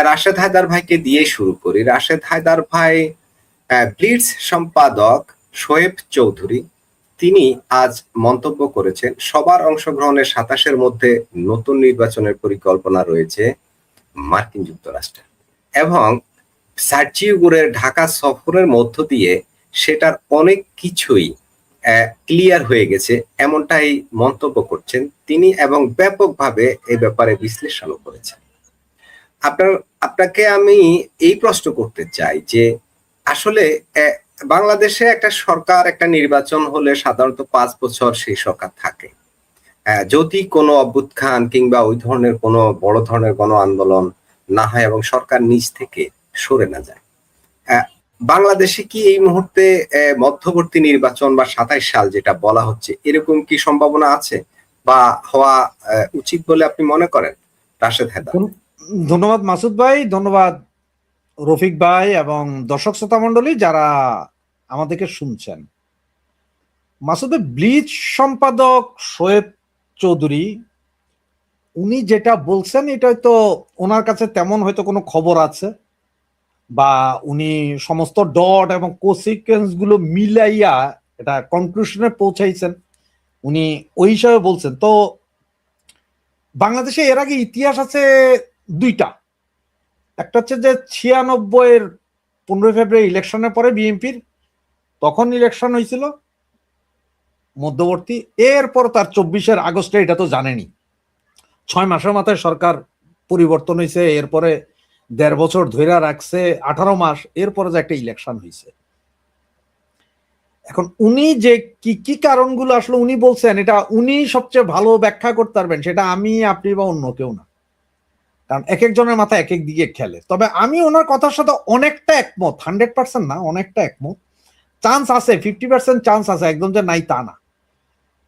রাশেদ হায়দার ভাইকে দিয়ে শুরু করি। রাশেদ হায়দার ভাই ব্লিটজ সম্পাদক শোয়েব চৌধুরী তিনি আজ মন্তব্য করেছেন, সবার অংশগ্রহণের 27-এর মধ্যে নতুন নির্বাচনের পরিকল্পনা রয়েছে মার্কিন যুক্তরাষ্ট্রে এবং সার্জিও গুরের ঢাকা সফরের মধ্য দিয়ে সেটার অনেক কিছুই ক্লিয়ার হয়ে গেছে, এমনটাই মন্তব্য করছেন তিনি এবং ব্যাপকভাবে এই ব্যাপারে বিশ্লেষণও করেছেন। আপনাকে আমি এই প্রশ্ন করতে চাই যে আসলে বাংলাদেশে একটা সরকার, একটা নির্বাচন হলে সাধারণত 5 বছর সেই সরকার থাকে। যদি কোনো অভ্যুত্থান কিংবা ওই ধরনের কোনো বড় ধরনের গণ আন্দোলন না হয় এবং সরকার নিজ থেকে সরে না যায়, বাংলাদেশে কি এই মুহূর্তে মধ্যবর্তী নির্বাচন বা 27 সাল যেটা বলা হচ্ছে, এরকম কি সম্ভাবনা আছে বা হওয়া উচিত বলে আপনি মনে করেন? রাশেদ হায়দার। ধন্যবাদ মাসুদ ভাই, ধন্যবাদ রফিক ভাই এবং দর্শক শ্রোতা মন্ডলী যারা আমাদেরকে শুনছেন। মাসুদ, ব্লিচ সম্পাদক শোয়েব চৌধুরী উনি যেটা বলছেন এটা হয়তো ওনার কাছে তেমন হয়তো কোনো খবর আছে বা উনি সমস্ত ডট এবং কোসিকুয়েন্স গুলো মিলাইয়া এটা কনক্লুশনে পৌঁছাইছেন, উনি ওই হিসাবে বলছেন। তো বাংলাদেশে এর আগে ইতিহাস আছে দুইটা। একটা হচ্ছে যে 96-এর 15 ফেব্রুয়ারি ইলেকশনের পরে বিএনপির তখন ইলেকশন হয়েছিল মধ্যবর্তী, এরপর তার 24-এর আগস্টে, এটা তো জানেনি 6 মাসের মাথায় সরকার পরিবর্তন হয়েছে, এরপরে 1.5 বছর ধরে রাখছে 18 মাস, এরপরে যে একটা ইলেকশন হয়েছে। এখন উনি যে কি কি কারণগুলো আসলে উনি বলছেন এটা উনি সবচেয়ে ভালো ব্যাখ্যা করতে পারবেন, সেটা আমি, আপনি বা অন্য কেউ না, কারণ এক একজনের মাথা এক এক দিকে খেলে। তবে আমি ওনার কথার সাথে অনেকটা একমত, 100% না, অনেকটা একমত। চান্স আছে, 50% চান্স আছে, একদম যে নাই তা না।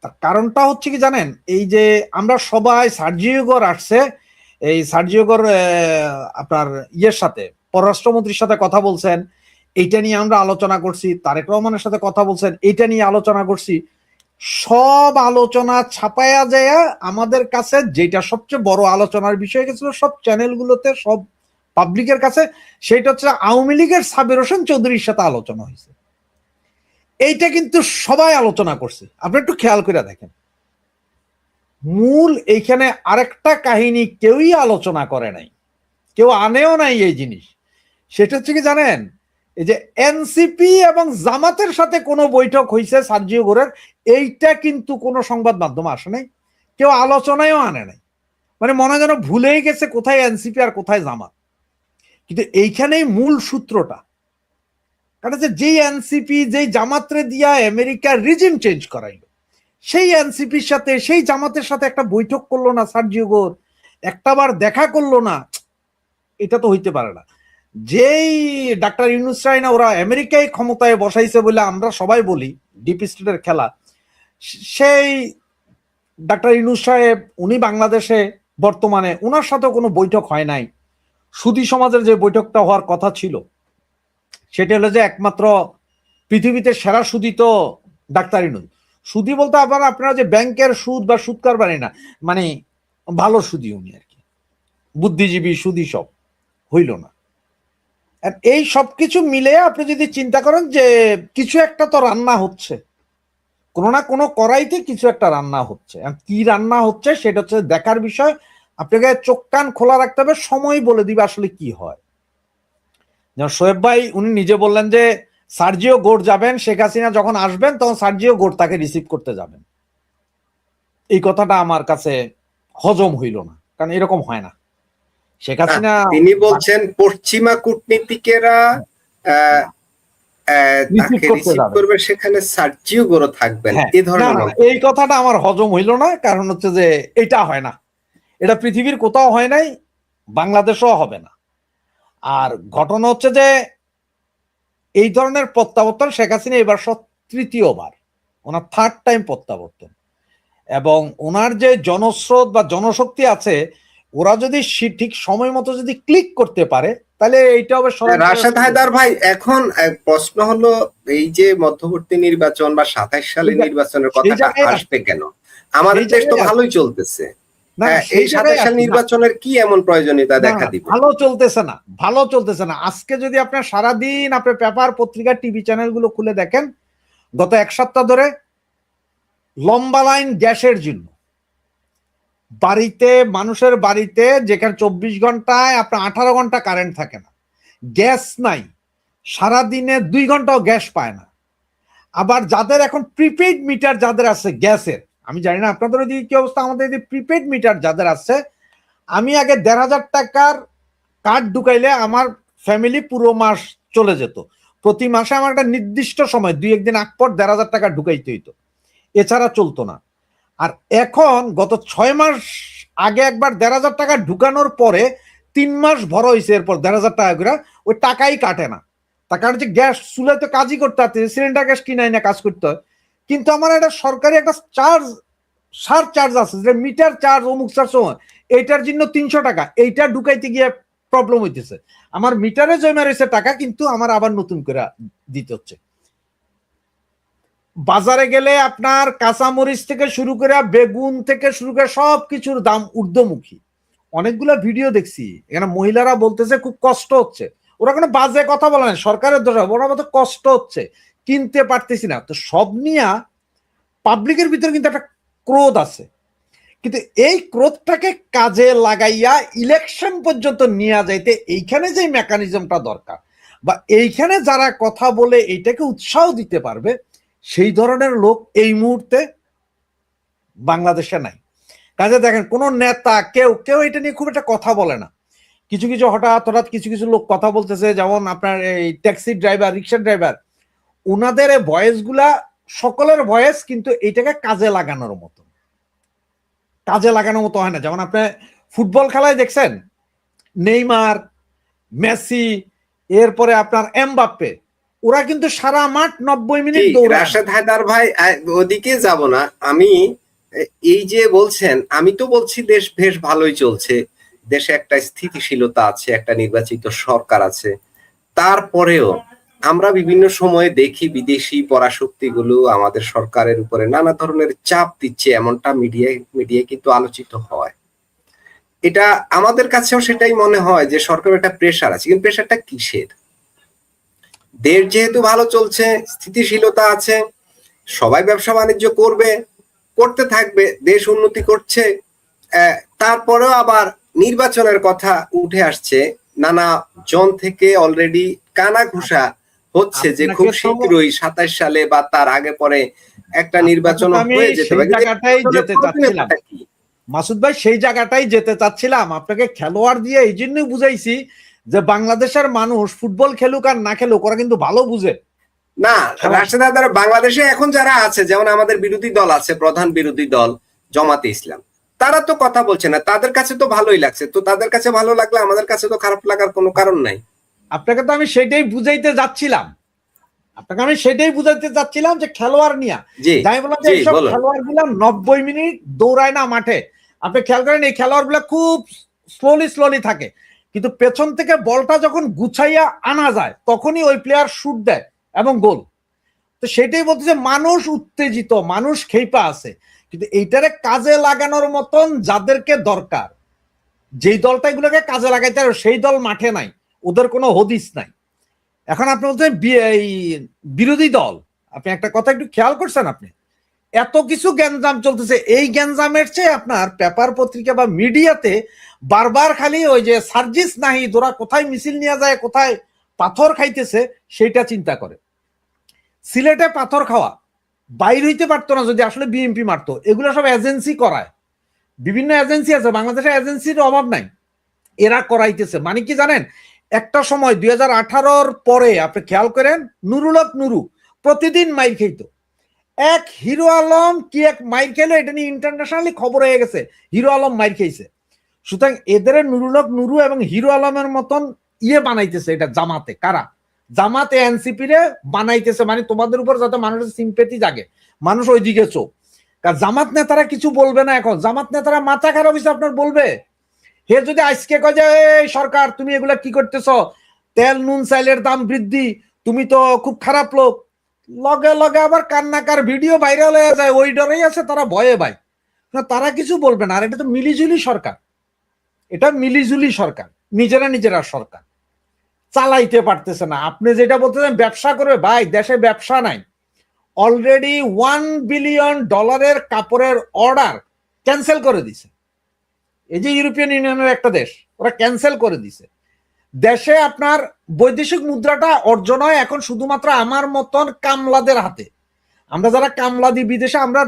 তার কারণটা হচ্ছে কি জানেন, এই যে আমরা সবাই সার্জিও গোর আসছে, এই সার্জিও গোর আপনার ইয়ের সাথে, পররাষ্ট্রমন্ত্রীর সাথে কথা বলছেন, এইটা নিয়ে আমরা আলোচনা করছি, তারেক রহমানের সাথে কথা বলছেন, এইটা নিয়ে আলোচনা করছি। সব আলোচনা ছাপায়া যায় আমাদের কাছে, যেটা সবচেয়ে বড় আলোচনার বিষয় গেছিল সব চ্যানেলগুলোতে, সব পাবলিকের কাছে, সেটা হচ্ছে আওয়ামী লীগের সাবের হোসেন চৌধুরীর সাথে আলোচনা হয়েছে। এইটা কিন্তু সবাই আলোচনা করছে, আপনি একটু খেয়াল করে দেখেন। মূল এইখানে আরেকটা কাহিনী কেউই আলোচনা করে নাই, কেউ আনেও নাই এই জিনিস। সেটা হচ্ছে কি জানেন, এই যে এনসিপি এবং জামাতের সাথে কোনো বৈঠক হয়েছে সার্জিও গোরের, এইটা কিন্তু কোনো সংবাদ মাধ্যমে আসে নাই, কেউ আলোচনায়ও আনে নাই। মানে মনে যেন ভুলেই গেছে কোথায় এনসিপি আর কোথায় জামাত। কিন্তু এইখানেই মূল সূত্রটা, কারণ যেই এনসিপি যেই জামাতরে দিয়া আমেরিকার রিজিম চেঞ্জ করাইলো, সেই এনসিপির সাথে সেই জামাতের সাথে একটা বৈঠক করলো না সার্জিও গোর, একটাবার দেখা করলো না, এটা তো হইতে পারে না। যেই ডাক্তার ইউনূস রায়না ওরা আমেরিকায় ক্ষমতায় বসাইছে বলে আমরা সবাই বলি ডিপ স্টেটের খেলা, সেই ডাক্তার ইউনূস সাহেব উনি বাংলাদেশে বর্তমানে, ওনার সাথে কোনো বৈঠক হয় নাই। সুধী সমাজের যে বৈঠকটা হওয়ার কথা ছিল সেটা হলো যে একমাত্র পৃথিবীতে সেরা সুদী তো ডাক্তার ইউনূস। সুদী বলতে আপনারা যে ব্যাংকের সুদ বা সুদ কারবারি না, মানে ভালো সুদী উনি আর কি, বুদ্ধিজীবী সুদী, সব হইল না। এই সবকিছু মিলে আপনি যদি চিন্তা করেন যে কিছু একটা তো রান্না হচ্ছে, কোনো না কোনো কড়াইতে কিছু একটা রান্না হচ্ছে, কি রান্না হচ্ছে সেটা হচ্ছে দেখার বিষয়। আপনাকে চোখ কান খোলা রাখতে হবে, সময় বলে দিবে আসলে কি হয়। যেমন শোয়েব ভাই উনি নিজে বললেন যে সার্জিও গোর যাবেন, শেখ হাসিনা যখন আসবেন তখন সার্জিও গোর তাকে রিসিভ করতে যাবেন। এই কথাটা আমার কাছে হজম হইল না, কারণ এরকম হয় না। শেখ হাসিনা, তিনি বলছেন পশ্চিমা কূটনীতিকেরা তাকে রিসিভ করবে, সেখানে সার্জিও গোরও থাকবেন, এই ধরনের। এই কথাটা আমার হজম হইল না, কারণ হচ্ছে যে এটা হয় না, এটা পৃথিবীর কোথাও হয় নাই, বাংলাদেশও হবে না। আর ঘটনা হচ্ছে যে এই ধরনের প্রত্যাবর্তন শেখ হাসিনা এবার 3য়-বার, ওনার 3rd টাইম প্রত্যাবর্তন, এবং ওনার যে জনস্রোত বা জনশক্তি আছে, ওরা যদি ঠিক সময় মতো যদি ক্লিক করতে পারে তাহলে এইটা হবে। রাশেদ হায়দার ভাই, এখন প্রশ্ন হলো এই যে মধ্যবর্তী নির্বাচন বা 27 সালের নির্বাচনের কথাটা আসবে কেন? আমাদের দেশ তো ভালোই চলতেছে। না না, এই সেই জায়গায় 27 সাল আছি। না, নির্বাচনের কি এমন প্রয়োজনীয়তা না, দেখা না, দিবে? ভালো চলতেছে না, ভালো চলতেছে না। আজকে যদি আপনার সারাদিন আপনার পেপার পত্রিকা টিভি চ্যানেলগুলো খুলে দেখেন, গত এক সপ্তাহ ধরে লম্বা লাইন গ্যাসের জন্য। বাড়িতে, মানুষের বাড়িতে যেখানে 24 ঘন্টায় আপনার 18 ঘন্টা কারেন্ট থাকে না, গ্যাস নাই, সারাদিনে 2 ঘন্টাও গ্যাস পায় না। আবার যাদের এখন প্রিপেইড মিটার যাদের আছে গ্যাসের, আমি জানি না আপনাদের ওইদিকে কি অবস্থা, আমাদের যদি প্রিপেইড মিটার যাদের আছে, আমি আগে 1,500 টাকার কার্ড ঢুকাইলে আমার ফ্যামিলি পুরো মাস চলে যেত। প্রতি মাসে আমার একটা নির্দিষ্ট সময় 2-1 দিন আগ পর 1,500 টাকা ঢুকাইতে হইতো, এছাড়া চলতো না। আর এখন গত 6 মাস আগে একবার 1,500 টাকা ঢুকানোর পরে 3 মাস ভরা হয়েছে, এরপর 1,500 টাকা করে ওই টাকাই কাটে না। তার কারণ হচ্ছে গ্যাস চুলায় তো কাজই করতে হচ্ছে, সিলিন্ডার গ্যাস কিনাই না কাজ করতে হয়। কিন্তু আমার একটা সরকারি একটা চার্জ, সার চার্জ আছে, যে মিটার চার্জ, অমুক চার্জ, এইটার জন্য 300 টাকা, এইটা ঢুকাইতে গিয়ে প্রবলেম হইতেছে। আমার মিটারে জমা রয়েছে টাকা, কিন্তু আমার আবার নতুন করে দিতে হচ্ছে। বাজারে গেলে আপনার কাঁচামরিচ থেকে শুরু করে, বেগুন থেকে শুরু করে সবকিছুর দাম ঊর্ধ্বমুখী। অনেকগুলো ভিডিও দেখছি, এখানে মহিলারা বলতেছে খুব কষ্ট হচ্ছে। ওরা কোনো বাজে কথা বলে না, সরকারের দোষ, ওরা বলতে কষ্ট হচ্ছে, কিনতে পারতেছি না। তো সব নিয়ে পাবলিকের ভিতরে কিন্তু একটা ক্রোধ আছে, কিন্তু এই ক্রোধটাকে কাজে লাগাইয়া ইলেকশন পর্যন্ত নিয়ে যাইতে এইখানে যে মেকানিজমটা দরকার, বা এইখানে যারা কথা বলে এইটাকে উৎসাহ দিতে পারবে, সেই ধরনের লোক এই মুহূর্তে বাংলাদেশে নাই। কাজে দেখেন কোন নেতা কেউ কেউ এটা নিয়ে খুব একটা কথা বলে না। কিছু কিছু হঠাৎ হঠাৎ কিছু কিছু লোক কথা বলতেছে, যেমন আপনার এই ট্যাক্সি ড্রাইভার, রিক্সা ড্রাইভার, ওনাদের ভয়েস গুলা সকলের ভয়েস, কিন্তু এইটাকে কাজে লাগানোর মতো, কাজে লাগানোর মতো হয় না। যেমন আপনি ফুটবল খেলায় দেখছেন নেইমার, মেসি, এরপরে আপনার এমবাপ্পে, ওরা কিন্তু সারা মাঠ 90 মিনিট দৌড়ায়। রাশেদ হায়দার ভাই, ওদিকে যাব না আমি। এই যে বলছেন, আমি তো বলছি দেশ বেশ ভালোই চলছে, দেশে একটা স্থিতিশীলতা আছে, একটা নির্বাচিত সরকার আছে। তারপরেও আমরা বিভিন্ন সময়ে দেখি বিদেশি পরাশক্তিগুলো আমাদের সরকারের উপরে নানা ধরনের চাপ দিচ্ছে, এমনটা মিডিয়ায় কিন্তু আলোচিত হয়। এটা আমাদের কাছেও সেটাই মনে হয় যে সরকারের একটা প্রেশার আছে, কিন্তু প্রেশারটা কিসের? দেশ যেহেতু ভালো চলছে, স্থিতিশীলতা আছে, সবাই ব্যবসা বাণিজ্য করবে, করতে থাকবে, দেশ উন্নতি করছে। তারপরেও আবার নির্বাচনের কথা উঠে আসছে, নানা জন থেকে অলরেডি কানা ঘুষা হচ্ছে যে খুব শীঘ্রই 27 সালে বা তার আগে পরে একটা নির্বাচন হয়ে যেতে সেই পারে। জায়গাটাই যেতে চাচ্ছিলাম মাসুদ ভাই, সেই জায়গাটাই যেতে চাচ্ছিলাম। আপনাকে খেলোয়াড় দিয়ে এই জন্যই বুঝাইছি যে বাংলাদেশের মানুষ ফুটবল খেলুক আর না খেলুক, ওরা কিন্তু ভালো বুঝে না। রাশেদ হায়দার, বাংলাদেশে এখন যারা আছে, যেমন আমাদের বিরোধী দল আছে, প্রধান বিরোধী দল জামাতে ইসলাম, তারা তো কথা বলছে না, তাদের কাছে তো ভালোই লাগছে। তো তাদের কাছে ভালো লাগলে আমাদের কাছে তো খারাপ লাগার কোনো কারণ নাই। আপনাকে তো আমি সেটাই বুঝাইতে যাচ্ছিলাম, আপনাকে আমি সেটাই বুঝাইতে যাচ্ছিলাম যে খেলোয়াড় নিয়ে, যাই বললাম যে এইসব খেলোয়াড় গুলা 90 মিনিট দৌড়ায় না মাঠে। আপনি খেয়াল করেন এই খেলোয়াড় গুলা খুব স্লোলি থাকে, কিন্তু পেছন থেকে বলটা যখন গুছাইয়া আনা যায় তখনই ওই প্লেয়ার শুট দেয় এবং গোল। তো সেটাই বলতে যে মানুষ উত্তেজিত, মানুষ খেইপা আছে, কিন্তু এইটারে কাজে লাগানোর মতন যাদেরকে দরকার, যেই দলটা এগুলোকে কাজে লাগাইতে পারে, সেই দল মাঠে নাই, ওদের কোনো হদিস নাই। এখন আপনি বলছেন বিরোধী দল, আপনি একটা কথা একটু খেয়াল করছেন, আপনি এত কিছু গ্যাঞ্জাম চলতেছে, এই গ্যাঞ্জামের চেয়ে আপনার পেপার পত্রিকা বা মিডিয়াতে বারবার খালি ওই যে সার্জিস নাহিদ ওরা কোথায় মিছিল নিয়ে যায়, কোথায় পাথর খাইতেছে, সেটা চিন্তা করে। সিলেটে পাথর খাওয়া বাইর হইতে পারতো না যদি আসলে বিএনপি মারতো। এগুলো সব এজেন্সি করায়, বিভিন্ন এজেন্সি আছে, বাংলাদেশে এজেন্সির অভাব নাই, এরা করাইতেছে। মানে কি জানেন, একটা সময় 2018-র পরে আপনি খেয়াল করেন, নুরুল হক নুরু প্রতিদিন মাইর খেত। এক হিরো আলম কি এক মাইর খেলো, এটা নিয়ে ইন্টারন্যাশনালি খবর হয়ে গেছে, হিরো আলম মাইর খেয়েছে। সুতরাং এদের নুরুল হক নুরু এবং হিরো আলমের মতন বানাইতেছে এটা জামাতে। কারা? জামাতে এনসিপি রে বানাইতেছে, মানে তোমাদের উপর যাতে মানুষের সিম্পেথি জাগে, মানুষ ওইদিকে চোখ। কারণ জামাত নেতারা কিছু বলবে না, এখন জামাত নেতারা মাথা খারাপ হয়েছে আপনার, বলবে। হে যদি আজকে কয় যে এই সরকার তুমি এগুলা কি করতেছ, তেল নুন চাইলের দাম বৃদ্ধি, তুমি তো খুব খারাপ লোক, লগে লগে আবার কান্নাকার ভিডিও ভাইরাল হয়ে যায়, ওই ডরেই আছে তারা ভয়ে ভাই। না, তারা কিছু বলবে না। আর এটা তো মিলিজুলি সরকার, এটা মিলিজুলি সরকার, নিজেরা সরকার চালাইতে পারতেছে না। আপনি যেটা বলতেছেন ব্যবসা করবে, ভাই দেশে ব্যবসা নাই। অলরেডি $1 বিলিয়ন কাপড়ের অর্ডার ক্যান্সেল করে দিছে। এই যে ইউরোপিয়ান ইউনিয়নের একটা দেশ, ওরা ক্যান্সেল করে দিছে। দেশে আপনার বৈদেশিক মুদ্রাটা অর্জন হয় এখন শুধুমাত্র আমার মতন কামলাদের হাতে। আমরা যারা কামলা দিই বিদেশে, আমরা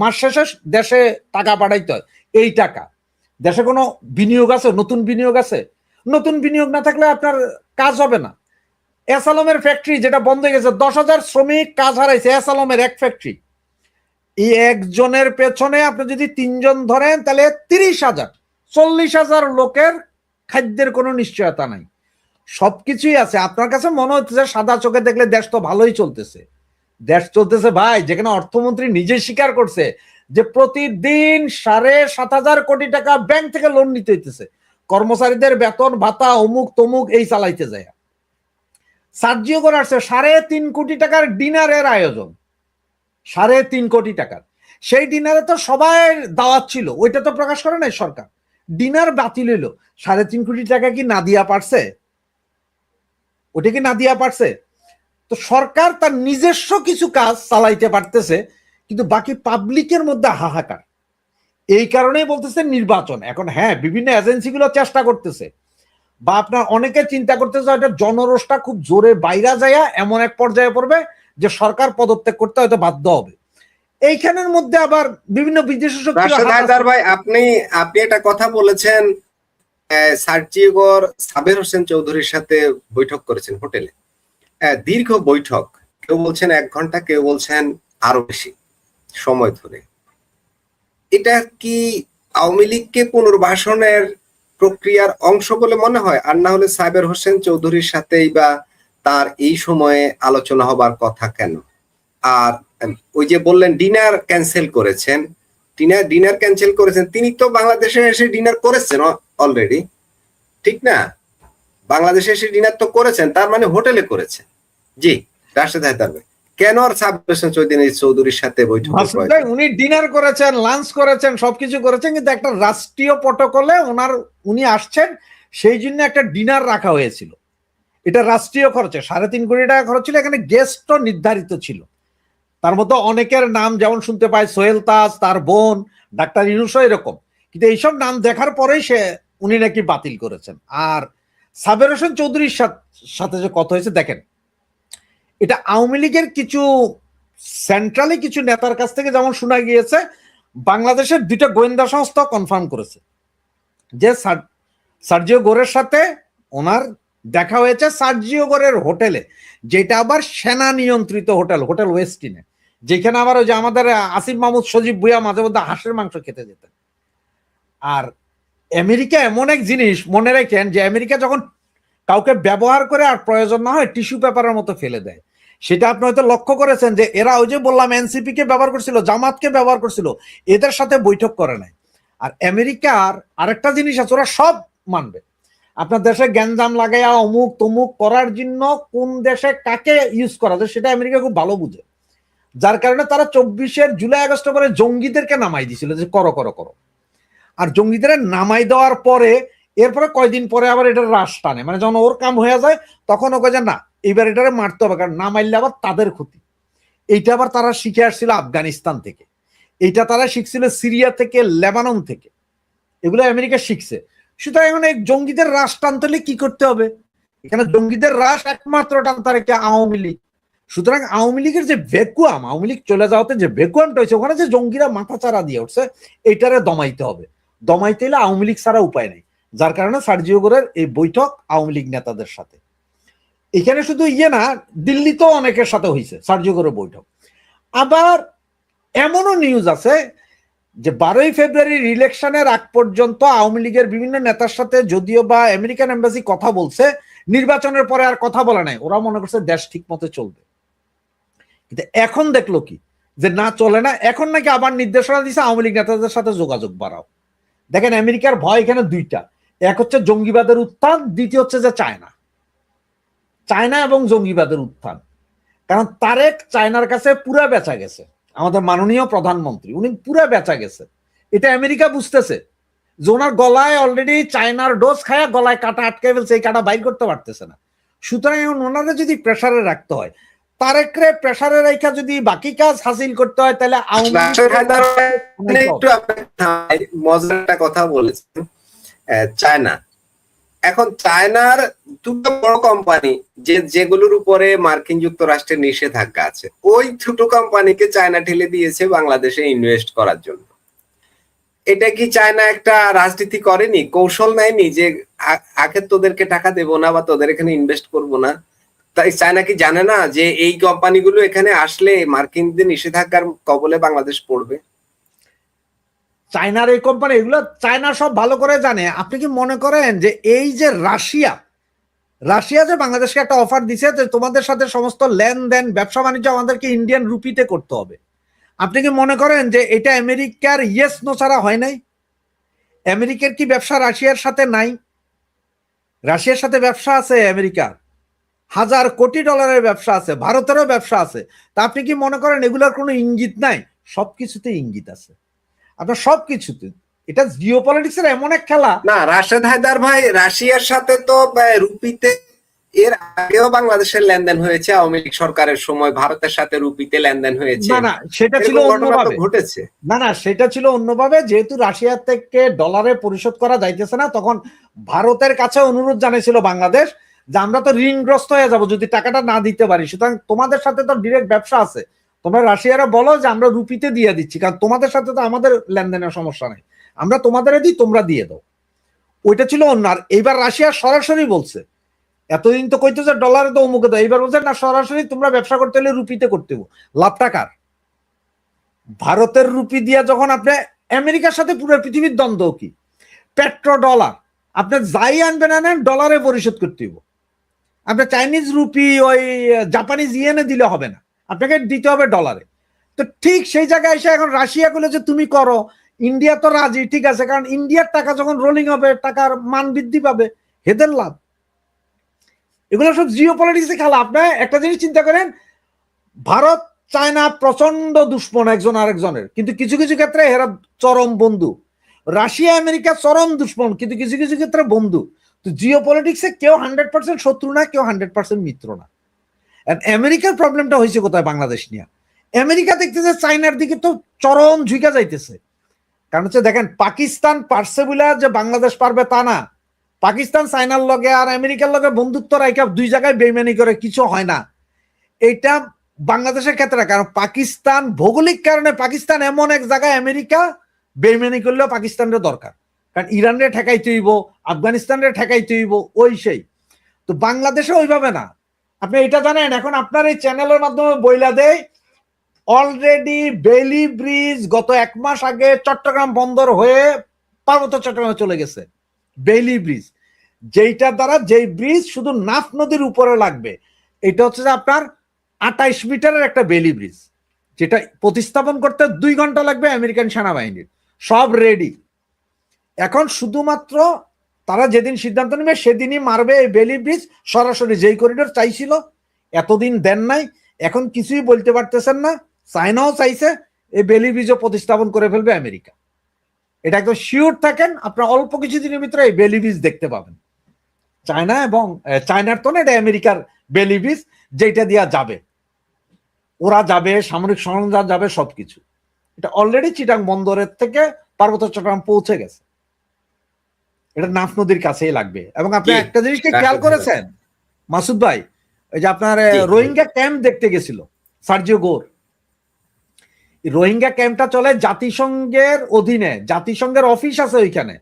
মাস শেষে দেশে টাকা পাঠাইতে হয়। এই টাকা দেশে কোনো বিনিয়োগ আছে, নতুন বিনিয়োগ আছে? নতুন বিনিয়োগ না থাকলে আপনার কাজ হবে না। এসালমের ফ্যাক্টরি যেটা বন্ধ হয়ে গেছে, 10,000 শ্রমিক কাজ হারাইছে এসালমের এক ফ্যাক্টরি। এই একজনের পেছনে আপনি যদি 3 জন ধরেন তাহলে 30,000 40,000 লোকের খাদ্যের কোনো নিশ্চয়তা নাই। সবকিছুই আছে। আপনার কাছে মনে হচ্ছে সাদা চোখে দেখলে দেশ তো ভালোই চলতেছে। দেশ চলতেছে ভাই, যেখানে অর্থমন্ত্রী নিজে স্বীকার করছে যে প্রতিদিন 7,500 কোটি টাকা ব্যাংক থেকে লোন নিতে হইতেছে, কর্মচারীদের বেতন ভাতা অমুক তমুক এই চালাইতে যায়। সার্জিও করে আসছে 3.5 কোটি টাকার ডিনারের আয়োজন, 3.5 কোটি টাকার। সেই ডিনারে তো সবাই দাওয়াত ছিল, ওইটা তো প্রকাশ করে নাই সরকার। ডিনার বাতিল হইলো, 3.5 কোটি টাকা কি না দিয়া পারছে? ওটা কি না দিয়া পারছে? তো সরকার তার নিজস্ব কিছু কাজ চালাইতে পারতেছে, কিন্তু বাকি পাবলিকের মধ্যে হাহাকার। এই কারণেই বলতেছে নির্বাচন এখন। হ্যাঁ, বিভিন্ন এজেন্সিগুলো চেষ্টা করতেছে, বা আপনার অনেকে চিন্তা করতেছে হয়তো জনরোষটা খুব জোরে বাইরা যায় এমন এক পর্যায়ে পড়বে যে সরকার পদত্যাগ করতে হয়তো বাধ্য হবে। এইখানের মধ্যে আবার বিভিন্ন বিদেশি শক্তি। ভাই আপনি একটা কথা বলেছেন, সার্জিওর সাবের হোসেন চৌধুরীর সাথে বৈঠক করেছেন হোটেলে। দীর্ঘ বৈঠক, কেউ বলছেন 1 ঘন্টা, কেউ বলছেন আরো বেশি সময় ধরে। এটা কি আওয়ামী লীগকে পুনর্বাসনের প্রক্রিয়ার অংশ বলে মনে হয়? আর না হলে সাবের হোসেন চৌধুরীর সাথেই বা তার এই সময়ে আলোচনা হবার কথা কেন? আর ওই যে বললেন ডিনার ক্যান্সেল করেছেন, ডিনার ক্যান্সেল করেছেন, তিনি তো বাংলাদেশে এসে ডিনার করেছেন অলরেডি, ঠিক না? বাংলাদেশে এসে ডিনার তো করেছেন, তার মানে হোটেলে করেছেন। জি, রাশেদ হায়দার ভাই, কেন আর সাবের হোসেন চৌধুরীর সাথে বৈঠক? উনি ডিনার করেছেন, লাঞ্চ করেছেন, সবকিছু করেছেন, কিন্তু একটা রাষ্ট্রীয় প্রটোকলে উনি আসছেন, সেই জন্য একটা ডিনার রাখা হয়েছিল। এটা রাষ্ট্রীয় খরচে 3.5 কোটি টাকা খরচ ছিল। এখানে গেস্টও নির্ধারিত ছিল, তার মধ্যে অনেকের নাম যেমন শুনতে পাই সোহেল তাজ, তার বোন, ডাক্তার ইউনূসও এরকম। কিন্তু এইসব নাম দেখার পরেই উনি নাকি বাতিল করেছেন। আর সাবের হোসেন চৌধুরীর সাথে যে কথা হয়েছে, দেখেন এটা আওয়ামী লীগের কিছু সেন্ট্রালি কিছু নেতার কাছ থেকে যেমন শোনা গিয়েছে, বাংলাদেশের 2টা গোয়েন্দা সংস্থা কনফার্ম করেছে যে সার্জিও গোরের সাথে ওনার দেখা হয়েছে সার্জিও গোরের হোটেলে, যেটা আবার সেনা নিয়ন্ত্রিত হোটেল ওয়েস্টিনে, যেখানে আবার ওই যে আমাদের আসিফ মাহমুদ সজীব ভুইয়া মাঝে মধ্যে হাঁসের মাংস খেতে যেতেন। আর আমেরিকা এমন এক জিনিস, মনে রাখেন যে আমেরিকা যখন কাউকে ব্যবহার করে আর প্রয়োজন না হয় টিস্যু পেপারের মতো ফেলে দেয়। সেটা আপনি হয়তো লক্ষ্য করেছেন যে এরা ওই যে বললাম এনসিপি কে ব্যবহার করছিল, জামাতকে ব্যবহার করছিল, এদের সাথে বৈঠক করে নাই। আর আমেরিকার আরেকটা জিনিস আছে, ওরা সব মানবে। আপনার দেশে গ্যাঞ্জাম লাগাইয়া অমুক তমুক করার জন্য কোন দেশে কাকে ইউজ করা যায় সেটা আমেরিকা খুব ভালো বুঝে। যার কারণে তারা 24 জুলাই আগস্ট পরে জঙ্গিদেরকে নামাই দিছিল যে করো করো করো। আর জঙ্গিদের নামাই দেওয়ার পরে এরপরে কয়দিন পরে আবার এটার রাশ টানে, মানে যখন ওর কাম হয়ে যায় তখন ও যে না এইবার এটারে মারতে হবে, কারণ না মারলে আবার তাদের ক্ষতি। এইটা আবার তারা শিখে আসছিল আফগানিস্তান থেকে, এইটা তারা শিখছিল সিরিয়া থেকে, লেবানন থেকে, এগুলো আমেরিকা শিখছে। সুতরাং এখন এই জঙ্গিদের রাশ টানতে হলে কি করতে হবে? এখানে জঙ্গিদের রাশ একমাত্র টানতে পারে আওয়ামী লীগ। সুতরাং আওয়ামী লীগের যে ভ্যাকুয়াম, আওয়ামী লীগ চলে যাওয়াতে যে ভ্যাকুয়ামটা হয়েছে, ওখানে যে জঙ্গিরা মাথা চারা দিয়ে উঠছে, এইটারে দমাইতে হবে। দমাইতে হলে আওয়ামী লীগ ছাড়া উপায় নেই। যার কারণে সার্জিও গোরের এই বৈঠক আওয়ামী লীগ নেতাদের সাথে। এখানে শুধু না, দিল্লিতেও অনেকের সাথে হয়েছে সার্জিও গোরের বৈঠক। আবার এমনও নিউজ আছে যে 12ই ফেব্রুয়ারির ইলেকশনের আগ পর্যন্ত আওয়ামী লীগের বিভিন্ন নেতার সাথে যদিও বা আমেরিকান এম্বাসি কথা বলছে, নির্বাচনের পরে আর কথা বলে নাই, ওরা মনে করছে দেশ ঠিক মতো চলবে। কিন্তু এখন দেখলো কি যে না, চলে না। এখন নাকি আবার নির্দেশনা দিচ্ছে আওয়ামী লীগ নেতাদের সাথে যোগাযোগ বাড়াও। দেখেন আমেরিকার ভয় এখানে 2টা, এক হচ্ছে জঙ্গিবাদের উত্থান, দ্বিতীয় হচ্ছে যে চায়না এবং জঙ্গিবাদের উত্থান। কারণ তারেক চায়নার কাছে পুরা বেচা গেছে, আমাদের মাননীয় প্রধানমন্ত্রী উনি পুরা বেচা গেছে, এটা আমেরিকা বুঝতেছে যে ওনার গলায় অলরেডি চায়নার ডোজ খায়া গলায় কাটা আটকে ফেলছে, এই কাটা বাইর করতে পারতেছে না। সুতরাং এখন ওনারা যদি প্রেসারে রাখতে হয়, তারেকরে প্রেসারে রাখা যদি বাকি কাজ হাসিল করতে হয়, তাহলে একটু আপনার মজার একটা কথা বলেছেন, চায়না। এখন চায়নার দুটো বড় কোম্পানি যেগুলোর উপরে মার্কিন যুক্তরাষ্ট্রের নিষেধাজ্ঞা আছে, ওই দুটো কোম্পানিকে চায়না ঠেলে দিয়েছে বাংলাদেশে ইনভেস্ট করার জন্য। এটা কি চায়না একটা রাজনীতি করেনি, কৌশল নেয়নি যে আগে তোদেরকে টাকা দেবো না বা তোদের এখানে ইনভেস্ট করবো না? তাই চায়না কি জানে না যে এই কোম্পানিগুলো এখানে আসলে মার্কিনদের নিষেধাজ্ঞার কবলে বাংলাদেশ পড়বে? চায়নার এই কোম্পানি এগুলো চায়না সব ভালো করে জানে। আপনি কি মনে করেন যে এই যে রাশিয়া যে বাংলাদেশকে একটা অফার দিছে যে তোমাদের সাথে সমস্ত লেনদেন ব্যবসা বাণিজ্য আমাদেরকে ইন্ডিয়ান রুপিতে করতে হবে, আপনি কি মনে করেন যে এটা আমেরিকার ইয়েস নো ছাড়া হয় নাই? আমেরিকার কি ব্যবসা রাশিয়ার সাথে নাই? রাশিয়ার সাথে ব্যবসা আছে আমেরিকার, হাজার কোটি ডলারের ব্যবসা আছে, ভারতেরও ব্যবসা আছে। তা আপনি কি মনে করেন এগুলোর কোনো ইঙ্গিত নাই? সবকিছুতে ইঙ্গিত আছে, আপনার সবকিছুতে। এটা জিওপলিটিক্সের এমন এক খেলা। না রাশেদ হায়দার ভাই, রাশিয়ার সাথে তো রুপিতে এর আগেও বাংলাদেশের লেনদেন হয়েছে, আওয়ামী লীগ সরকারের সময় ভারতের সাথে রুপিতে লেনদেন হয়েছে। না সেটা ছিল অন্যভাবে ঘটেছে। না সেটা ছিল অন্যভাবে। যেহেতু রাশিয়া থেকে ডলারে পরিশোধ করা যাইতেছে না, তখন ভারতের কাছে অনুরোধ জানিয়েছিল বাংলাদেশ যে আমরা তো ঋণগ্রস্ত হয়ে যাব যদি টাকাটা না দিতে পারি, সুতরাং তোমাদের সাথে তো ডিরেক্ট ব্যবসা আছে, তোমরা রাশিয়ারা বলো যে আমরা রুপিতে দিয়ে দিচ্ছি, কারণ তোমাদের সাথে তো আমাদের লেনদেনের সমস্যা নেই, আমরা তোমাদের দিই, তোমরা দিয়ে দাও। ওইটা ছিল অন্য। আর এইবার রাশিয়া সরাসরি বলছে, এতদিন তো কইতো যে ডলারে তো অমুকে দাও, এইবার বলছে না সরাসরি তোমরা ব্যবসা করতে হলে রুপিতে করতে হবে। লাভ টাকার ভারতের রুপি দিয়া যখন আপনি আমেরিকার সাথে পুরো পৃথিবীর দ্বন্দ্ব কি, পেট্রো ডলার আপনি যাই আনবেন আনেন ডলারে পরিশোধ করতে হবে। আপনার চাইনিজ রুপি ওই জাপানিজ ইয়েনে দিলে হবে না, আপনাকে দিতে হবে ডলারে। তো ঠিক সেই জায়গায় এসে এখন রাশিয়া গুলো যে তুমি করো, ইন্ডিয়া তো রাজি, ঠিক আছে, কারণ ইন্ডিয়ার টাকা যখন রোলিং হবে টাকার মান বৃদ্ধি পাবে, হেদের লাভ। এগুলো সব জিওপলিটিক্স খেলা। আপনি একটা জিনিস চিন্তা করেন, ভারত চায়না প্রচন্ড দুশ্মন একজন আরেকজনের, কিন্তু কিছু কিছু ক্ষেত্রে এরা চরম বন্ধু। রাশিয়া আমেরিকা চরম দুশ্মন, কিন্তু কিছু কিছু ক্ষেত্রে বন্ধু। তো জিওপলিটিক্সে কেউ 100% শত্রু না, কেউ 100% মিত্র না। আমেরিকার প্রবলেমটা হয়েছে কোথায়? বাংলাদেশ নিয়ে আমেরিকা দেখতেছে চায়নার দিকে তো চরম ঝুঁকা যাইতেছে। কারণ হচ্ছে দেখেন, পাকিস্তান পারছে বলে যে বাংলাদেশ পারবে তা না। পাকিস্তান চায়নার লগে আর আমেরিকার লগে বন্ধুত্ব রাখা দুই জায়গায় বেইমানি করে কিছু হয় না। এটা বাংলাদেশের ক্ষেত্রে, কারণ পাকিস্তান ভৌগোলিক কারণে পাকিস্তান এমন এক জায়গায়, আমেরিকা বেইমানি করলেও পাকিস্তানের দরকার, কারণ ইরানরে ঠেকাইতে হইব, আফগানিস্তানরে ঠেকাইতে হইব, ওই সেই। তো বাংলাদেশে ওইভাবে না। আপনি এটা জানেন, এখন আপনার এই চ্যানেলের মাধ্যমে বইলা দেয় অলরেডি বেইলি ব্রিজ গত 1 মাস আগে চট্টগ্রাম বন্দর হয়ে পার্বত্য চট্টগ্রামে চলে গেছে। বেইলি ব্রিজ, যেইটার দ্বারা যেই ব্রিজ শুধু নাফ নদীর উপরে লাগবে, এটা হচ্ছে যে আপনার 28 মিটারের একটা বেইলি ব্রিজ, যেটা প্রতিস্থাপন করতে 2 ঘন্টা লাগবে আমেরিকান সেনাবাহিনীর। সব রেডি, এখন শুধুমাত্র তারা যেদিন সিদ্ধান্ত নেবে সেদিনই মারবে এই বেইলি ব্রিজ। সরাসরি যেই করিডোর চাইছিল এতদিন দেন নাই, এখন কিছুই বলতে পারতেছেন না। চায়নাও চাইছে এই বেইলি ব্রিজও প্রতিস্থাপন করে ফেলবে আমেরিকা। এটা একদম শিওর থাকেন, আপনার অল্প কিছুদিনের ভিতরে এই বেইলি ব্রিজ দেখতে পাবেন। চায়না এবং চায়নার তো না, এটা আমেরিকার বেইলি ব্রিজ, যেটা দিয়া যাবে, ওরা যাবে, সামরিক সরঞ্জাম যাবে, সবকিছু। এটা অলরেডি চিটাং বন্দরের থেকে পার্বত্য চট্টগ্রাম পৌঁছে গেছে, এটা নাফ নদীর কাছেই লাগবে। এবং আপনি একটা জিনিসকে খেয়াল করেছেন মাসুদ ভাই, ওই যে আপনার রোহিঙ্গা ক্যাম্প দেখতে গেছিল সার্জিও গোর, রোহিঙ্গা ক্যাম্পটা চলে জাতিসংঘের অধীনে, জাতিসংঘের অফিস আছে ওইখানে,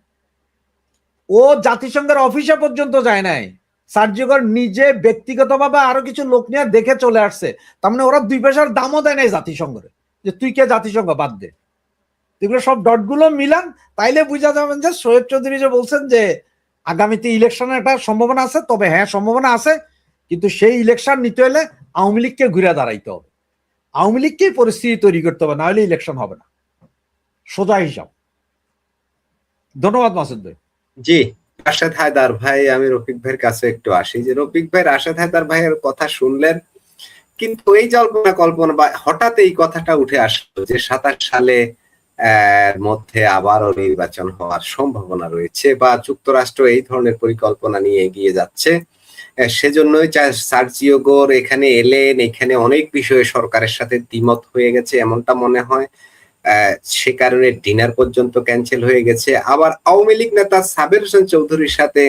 ও জাতিসংঘের অফিসে পর্যন্ত যায় নাই। সার্জিও গোর নিজে ব্যক্তিগতভাবে আরো কিছু লোক নিয়ে দেখে চলে আসছে। তার মানে ওরা 2 পয়সার দামও দেয় নাই জাতিসংঘের, যে তুই কে জাতিসংঘ বাদ দে। এগুলো সব ডটগুলো মিলান, তাইলে বুঝা যাবেন যে শোয়েব চৌধুরী যে বলছেন যে আগামীতে ইলেকশনের একটা সম্ভাবনা আছে, তবে হ্যাঁ সম্ভাবনা আছে, কিন্তু সেই ইলেকশন নিতে হলে আওয়ামী লীগকে ঘুরে দাঁড়াইতে হবে, আওয়ামী লীগকেই পরিস্থিতি তৈরি করতে হবে, না হলে ইলেকশন হবে না, সোজা হিসাব। ধন্যবাদ মাসুদ ভাই। জি রাশেদ হায়দার ভাই, আমি রফিক ভাইয়ের কাছে একটু আসি, যে রফিক ভাই রাশেদ হায়দার ভাইয়ের কথা শুনলেন, কিন্তু এই কল্পনা বা হঠাৎ এই কথাটা উঠে আসলো যে 27 সালে মধ্যে আবারও নির্বাচন হওয়ার সম্ভাবনা রয়েছে, বা যুক্তরাষ্ট্র এই ধরনের পরিকল্পনা নিয়ে এগিয়ে যাচ্ছে। সেজন্যই সার্জিও গোর এখানে এলেন। এখানে অনেক বিষয়ে সরকারের সাথে দ্বিমত হয়ে গেছে এমনটা মনে হয়। সে কারণে ডিনার পর্যন্ত ক্যান্সেল হয়ে গেছে। আবার আওয়ামী লীগ নেতা সাবের হোসেন চৌধুরীর সাথে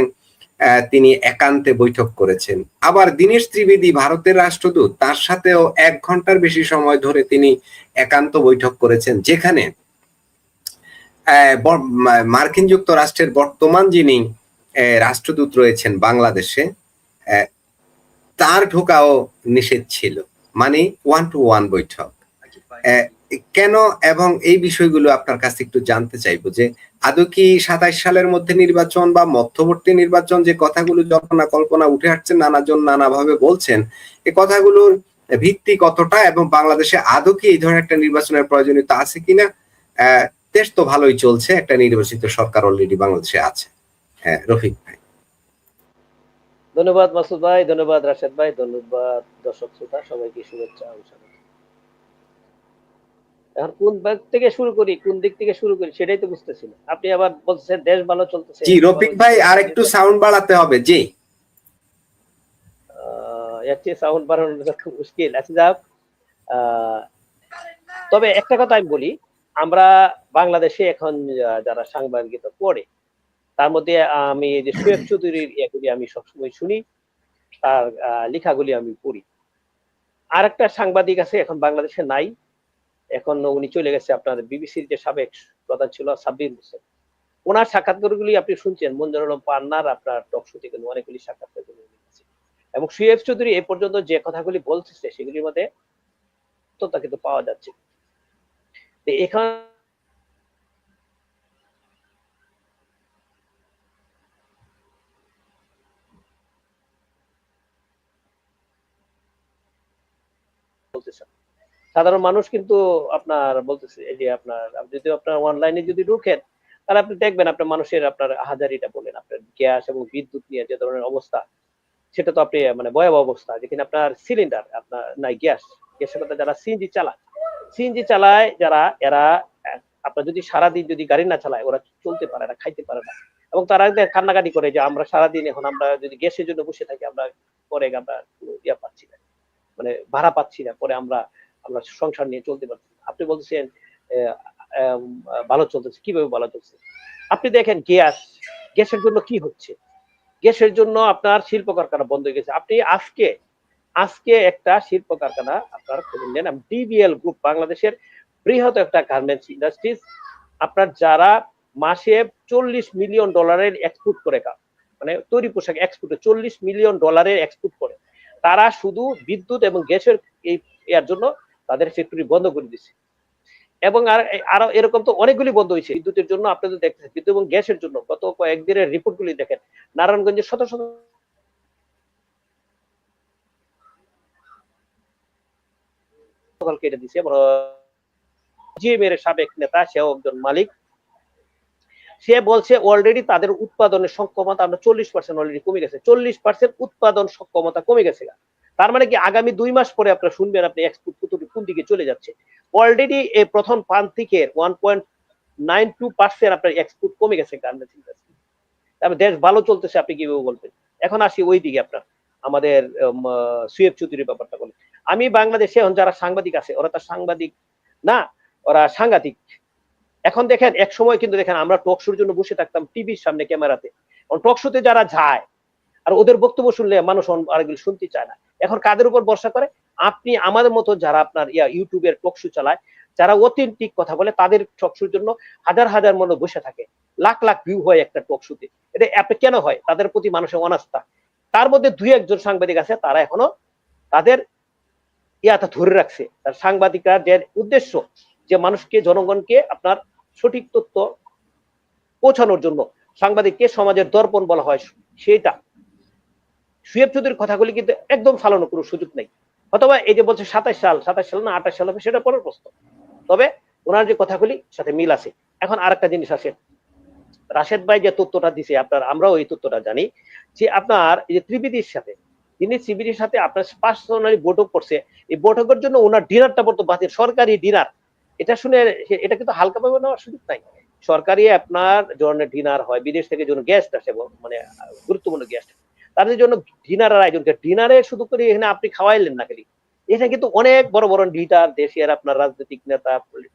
তিনি একান্তে বৈঠক করেছেন। আবার দীনেশ ত্রিবেদী, ভারতের রাষ্ট্রদূত, তার সাথেও 1 ঘন্টার বেশি সময় ধরে তিনি একান্ত বৈঠক করেছেন, যেখানে মার্কিন যুক্তরাষ্ট্রের বর্তমান যিনি রাষ্ট্রদূত রয়েছেন বাংলাদেশে, তার ঢোকাও নিষেধ ছিল। মানে 1 to 1 বৈঠক। কেন, এবং এই বিষয়গুলো আপনার কাছে একটু জানতে চাইবো যে আদৌ কি 27 সালের মধ্যে নির্বাচন বা মধ্যবর্তী নির্বাচন, যে কথাগুলো জল্পনা কল্পনা উঠে আসছে, নানাজন নানাভাবে বলছেন, এই কথাগুলোর ভিত্তি কতটা, এবং বাংলাদেশে আদৌ কি এই ধরনের একটা নির্বাচনের প্রয়োজনীয়তা আছে কিনা? দেশ তো ভালোই চলছে, একটা নির্বাচিত সরকার অলরেডি বাংলাদেশে আছে। হ্যাঁ, রফিক ভাই। ধন্যবাদ মাসুদ ভাই, ধন্যবাদ রাশেদ ভাই, ধন্যবাদ দর্শক শ্রোতা সবাইকে, শুভেচ্ছা ও স্বাগত। এখন কোন দিক থেকে শুরু করি, কোন দিক থেকে শুরু করি সেটাই তো বুঝতেছি না। আপনি আবার বলছেন দেশ ভালো চলতেছে। জি রফিক ভাই, আর একটু সাউন্ড বাড়াতে হবে। জি, এর চেয়ে সাউন্ড বাড়ানো খুব মুশকিল। আচ্ছা যাক, তবে একটা কথা আমি বলি, আমরা বাংলাদেশে এখন যারা সাংবাদিকতা করে, তার মধ্যে আমি যে শোয়েব চৌধুরীর ইয়েগুলি আমি সবসময় শুনি, তার লেখাগুলি আমি পড়ি। আর একটা সাংবাদিক আছে, এখন বাংলাদেশে নাই, এখন উনি চলে গেছে আপনার বিবিসির যে সাবেক প্রধান ছিল সাব্বির হোসেন। ওনার সাক্ষাৎকারগুলি আপনি শুনছেন, মঞ্জুর আলম পান্নার আপনার টক শোতে কিন্তু অনেকগুলি সাক্ষাৎকার এবং শোয়েব চৌধুরী এ পর্যন্ত যে কথাগুলি বলতেছে সেগুলির মধ্যে সত্যতা কিন্তু পাওয়া যাচ্ছে। এখানে সাধারণ মানুষ কিন্তু আপনার বলতেছে যে আপনার যদি আপনার অনলাইনে যদি ঢুকেন, তাহলে আপনি দেখবেন আপনার মানুষের আপনার হাজারিটা বলেন, আপনার গ্যাস এবং বিদ্যুৎ নিয়ে যে ধরনের অবস্থা, সেটা তো আপনি মানে ভয়াবহ অবস্থা। যেখানে আপনার সিলিন্ডার আপনার নাই, গ্যাসের কথা, যারা সিএনজি চালায় যারা, এরা আপনার যদি সারাদিন যদি গাড়ি না চালায়, ওরা চলতে পারে না, খাইতে পারে না, এবং তারা কান্নাকাটি করে যে আমরা সারাদিন এখন আমরা যদি গ্যাসের জন্য বসে থাকি, আমরা পরে আমরা ইয়া পাচ্ছি না, মানে ভাড়া পাচ্ছি না, পরে আমরা সংসার নিয়ে চলতে পারছি না। আপনি বলতেছেন ভালো চলতেছে, কিভাবে ভালো চলছে? আপনি দেখেন গ্যাসের জন্য কি হচ্ছে। গ্যাসের জন্য আপনার শিল্প কারখানা বন্ধ হয়ে গেছে। আপনি আজকে একটা শিল্প কারখানা আপনার খবর নেন, ডিবিএল গ্রুপ, বাংলাদেশের বৃহৎ একটা গার্মেন্টস ইন্ডাস্ট্রিজ, আপনার যারা মাসে $40 মিলিয়ন এক্সপোর্ট করে, মানে তৈরি পোশাক এক্সপোর্টে $40 মিলিয়ন এক্সপোর্ট করে, তারা শুধু বিদ্যুৎ এবং গ্যাসের এর জন্য তাদের ফ্যাক্টরি বন্ধ করে দিচ্ছে। এবং আরো এরকম তো অনেকগুলি বন্ধ হয়েছে বিদ্যুতের জন্য। আপনি তো দেখতেছেন বিদ্যুৎ এবং গ্যাসের জন্য গত কয়েকদিনের রিপোর্ট গুলি দেখেন, নারায়ণগঞ্জের শত শত কেটে দিচ্ছে। জিএমের সাবেক নেতা, সেও একজন মালিক, সে বলছে অলরেডি তাদের উৎপাদনের সক্ষমতা আমরা 40% অলরেডি কমে গেছে, 40% উৎপাদন সক্ষমতা কমে গেছে। তার মানে কি আগামী 2 মাস পরে আপনারা শুনবেন আপনি এক্সপোর্ট কোন দিকে চলে যাচ্ছে। অলরেডি এই প্রথম প্রান্তিকের 1.92% আপনার এক্সপোর্ট কমে গেছে গার্মেন্টস ইন্ডাস্ট্রি। তারপরে দেশ ভালো চলতেছে আপনি কিভাবে বলবেন? এখন আসি ওই দিকে, আপনার আমাদের শোয়েব চৌধুরীর ব্যাপারটা বলি। আমি বাংলাদেশে এখন যারা সাংবাদিক আছে, ওরা তো সাংবাদিক না, ওরা সাংঘাতিক। এখন দেখেন, এক সময় কিন্তু দেখেন আমরা টক শোর জন্য বসে থাকতাম টিভির সামনে ক্যামেরাতে, টক শোতে যারা যায় আর ওদের বক্তব্য শুনলে মানুষ আরেকগুলো শুনতে চায় না। এখন কাদের উপর ভরসা করে? আপনি আমাদের মতো যারা আপনার ইউটিউবের টক শো চালায়, যারা অথেন্টিক কথা বলে, তাদের টক শোর জন্য হাজার হাজার মানুষ বসে থাকে, লাখ লাখ ভিউ হয় একটা টক শোতে। এটা আপনি কেন হয়? তাদের প্রতি মানুষের অনাস্থা। তার মধ্যে 2-1 জন সাংবাদিক আছে, তারা এখনো তাদের ইয়াটা ধরে রাখছে। তার সাংবাদিকরা যে উদ্দেশ্য, যে মানুষকে, জনগণকে আপনার সঠিক তথ্য পৌঁছানোর জন্য সাংবাদিককে সমাজের দর্পণ বলা হয়, সেটা শোয়েব চৌধুরীর কথাগুলি কিন্তু একদম ফালানোর কোনো সুযোগ নেই। অথবা এই যে বলছে 27 সাল না 28 সাল হবে, সেটা পরের প্রশ্ন। তবে ওনার যে কথাগুলি সাথে মিল আছে। এখন আরেকটা জিনিস আসে, রাশেদ ভাই যে তথ্যটা দিছে, আপনার আমরাও এই তথ্যটা জানি, যে আপনার এই যে ত্রিবেদীর সাথে, তিনি ত্রিবেদীর সাথে আপনার পার্সোনালি বৈঠক করছে, এই বৈঠকের জন্য ওনার ডিনারটা পর্যন্ত বাতিল, সরকারি ডিনার। এটা শুনে এটা কিন্তু হালকাভাবে নেওয়ার সুযোগ নাই। সরকারি আপনার ধরনের ডিনার হয়, বিদেশ থেকে যখন গেস্ট আসে মানে গুরুত্বপূর্ণ গেস্ট, তাদের জন্য ডিনারের আয়োজন করে, ডিনারে শুধু করে এখানে আপনি খাওয়াইলেন না খালি, এখানে কিন্তু অনেক বড় বড় লিডার, দেশের আপনার রাজনৈতিক নেতা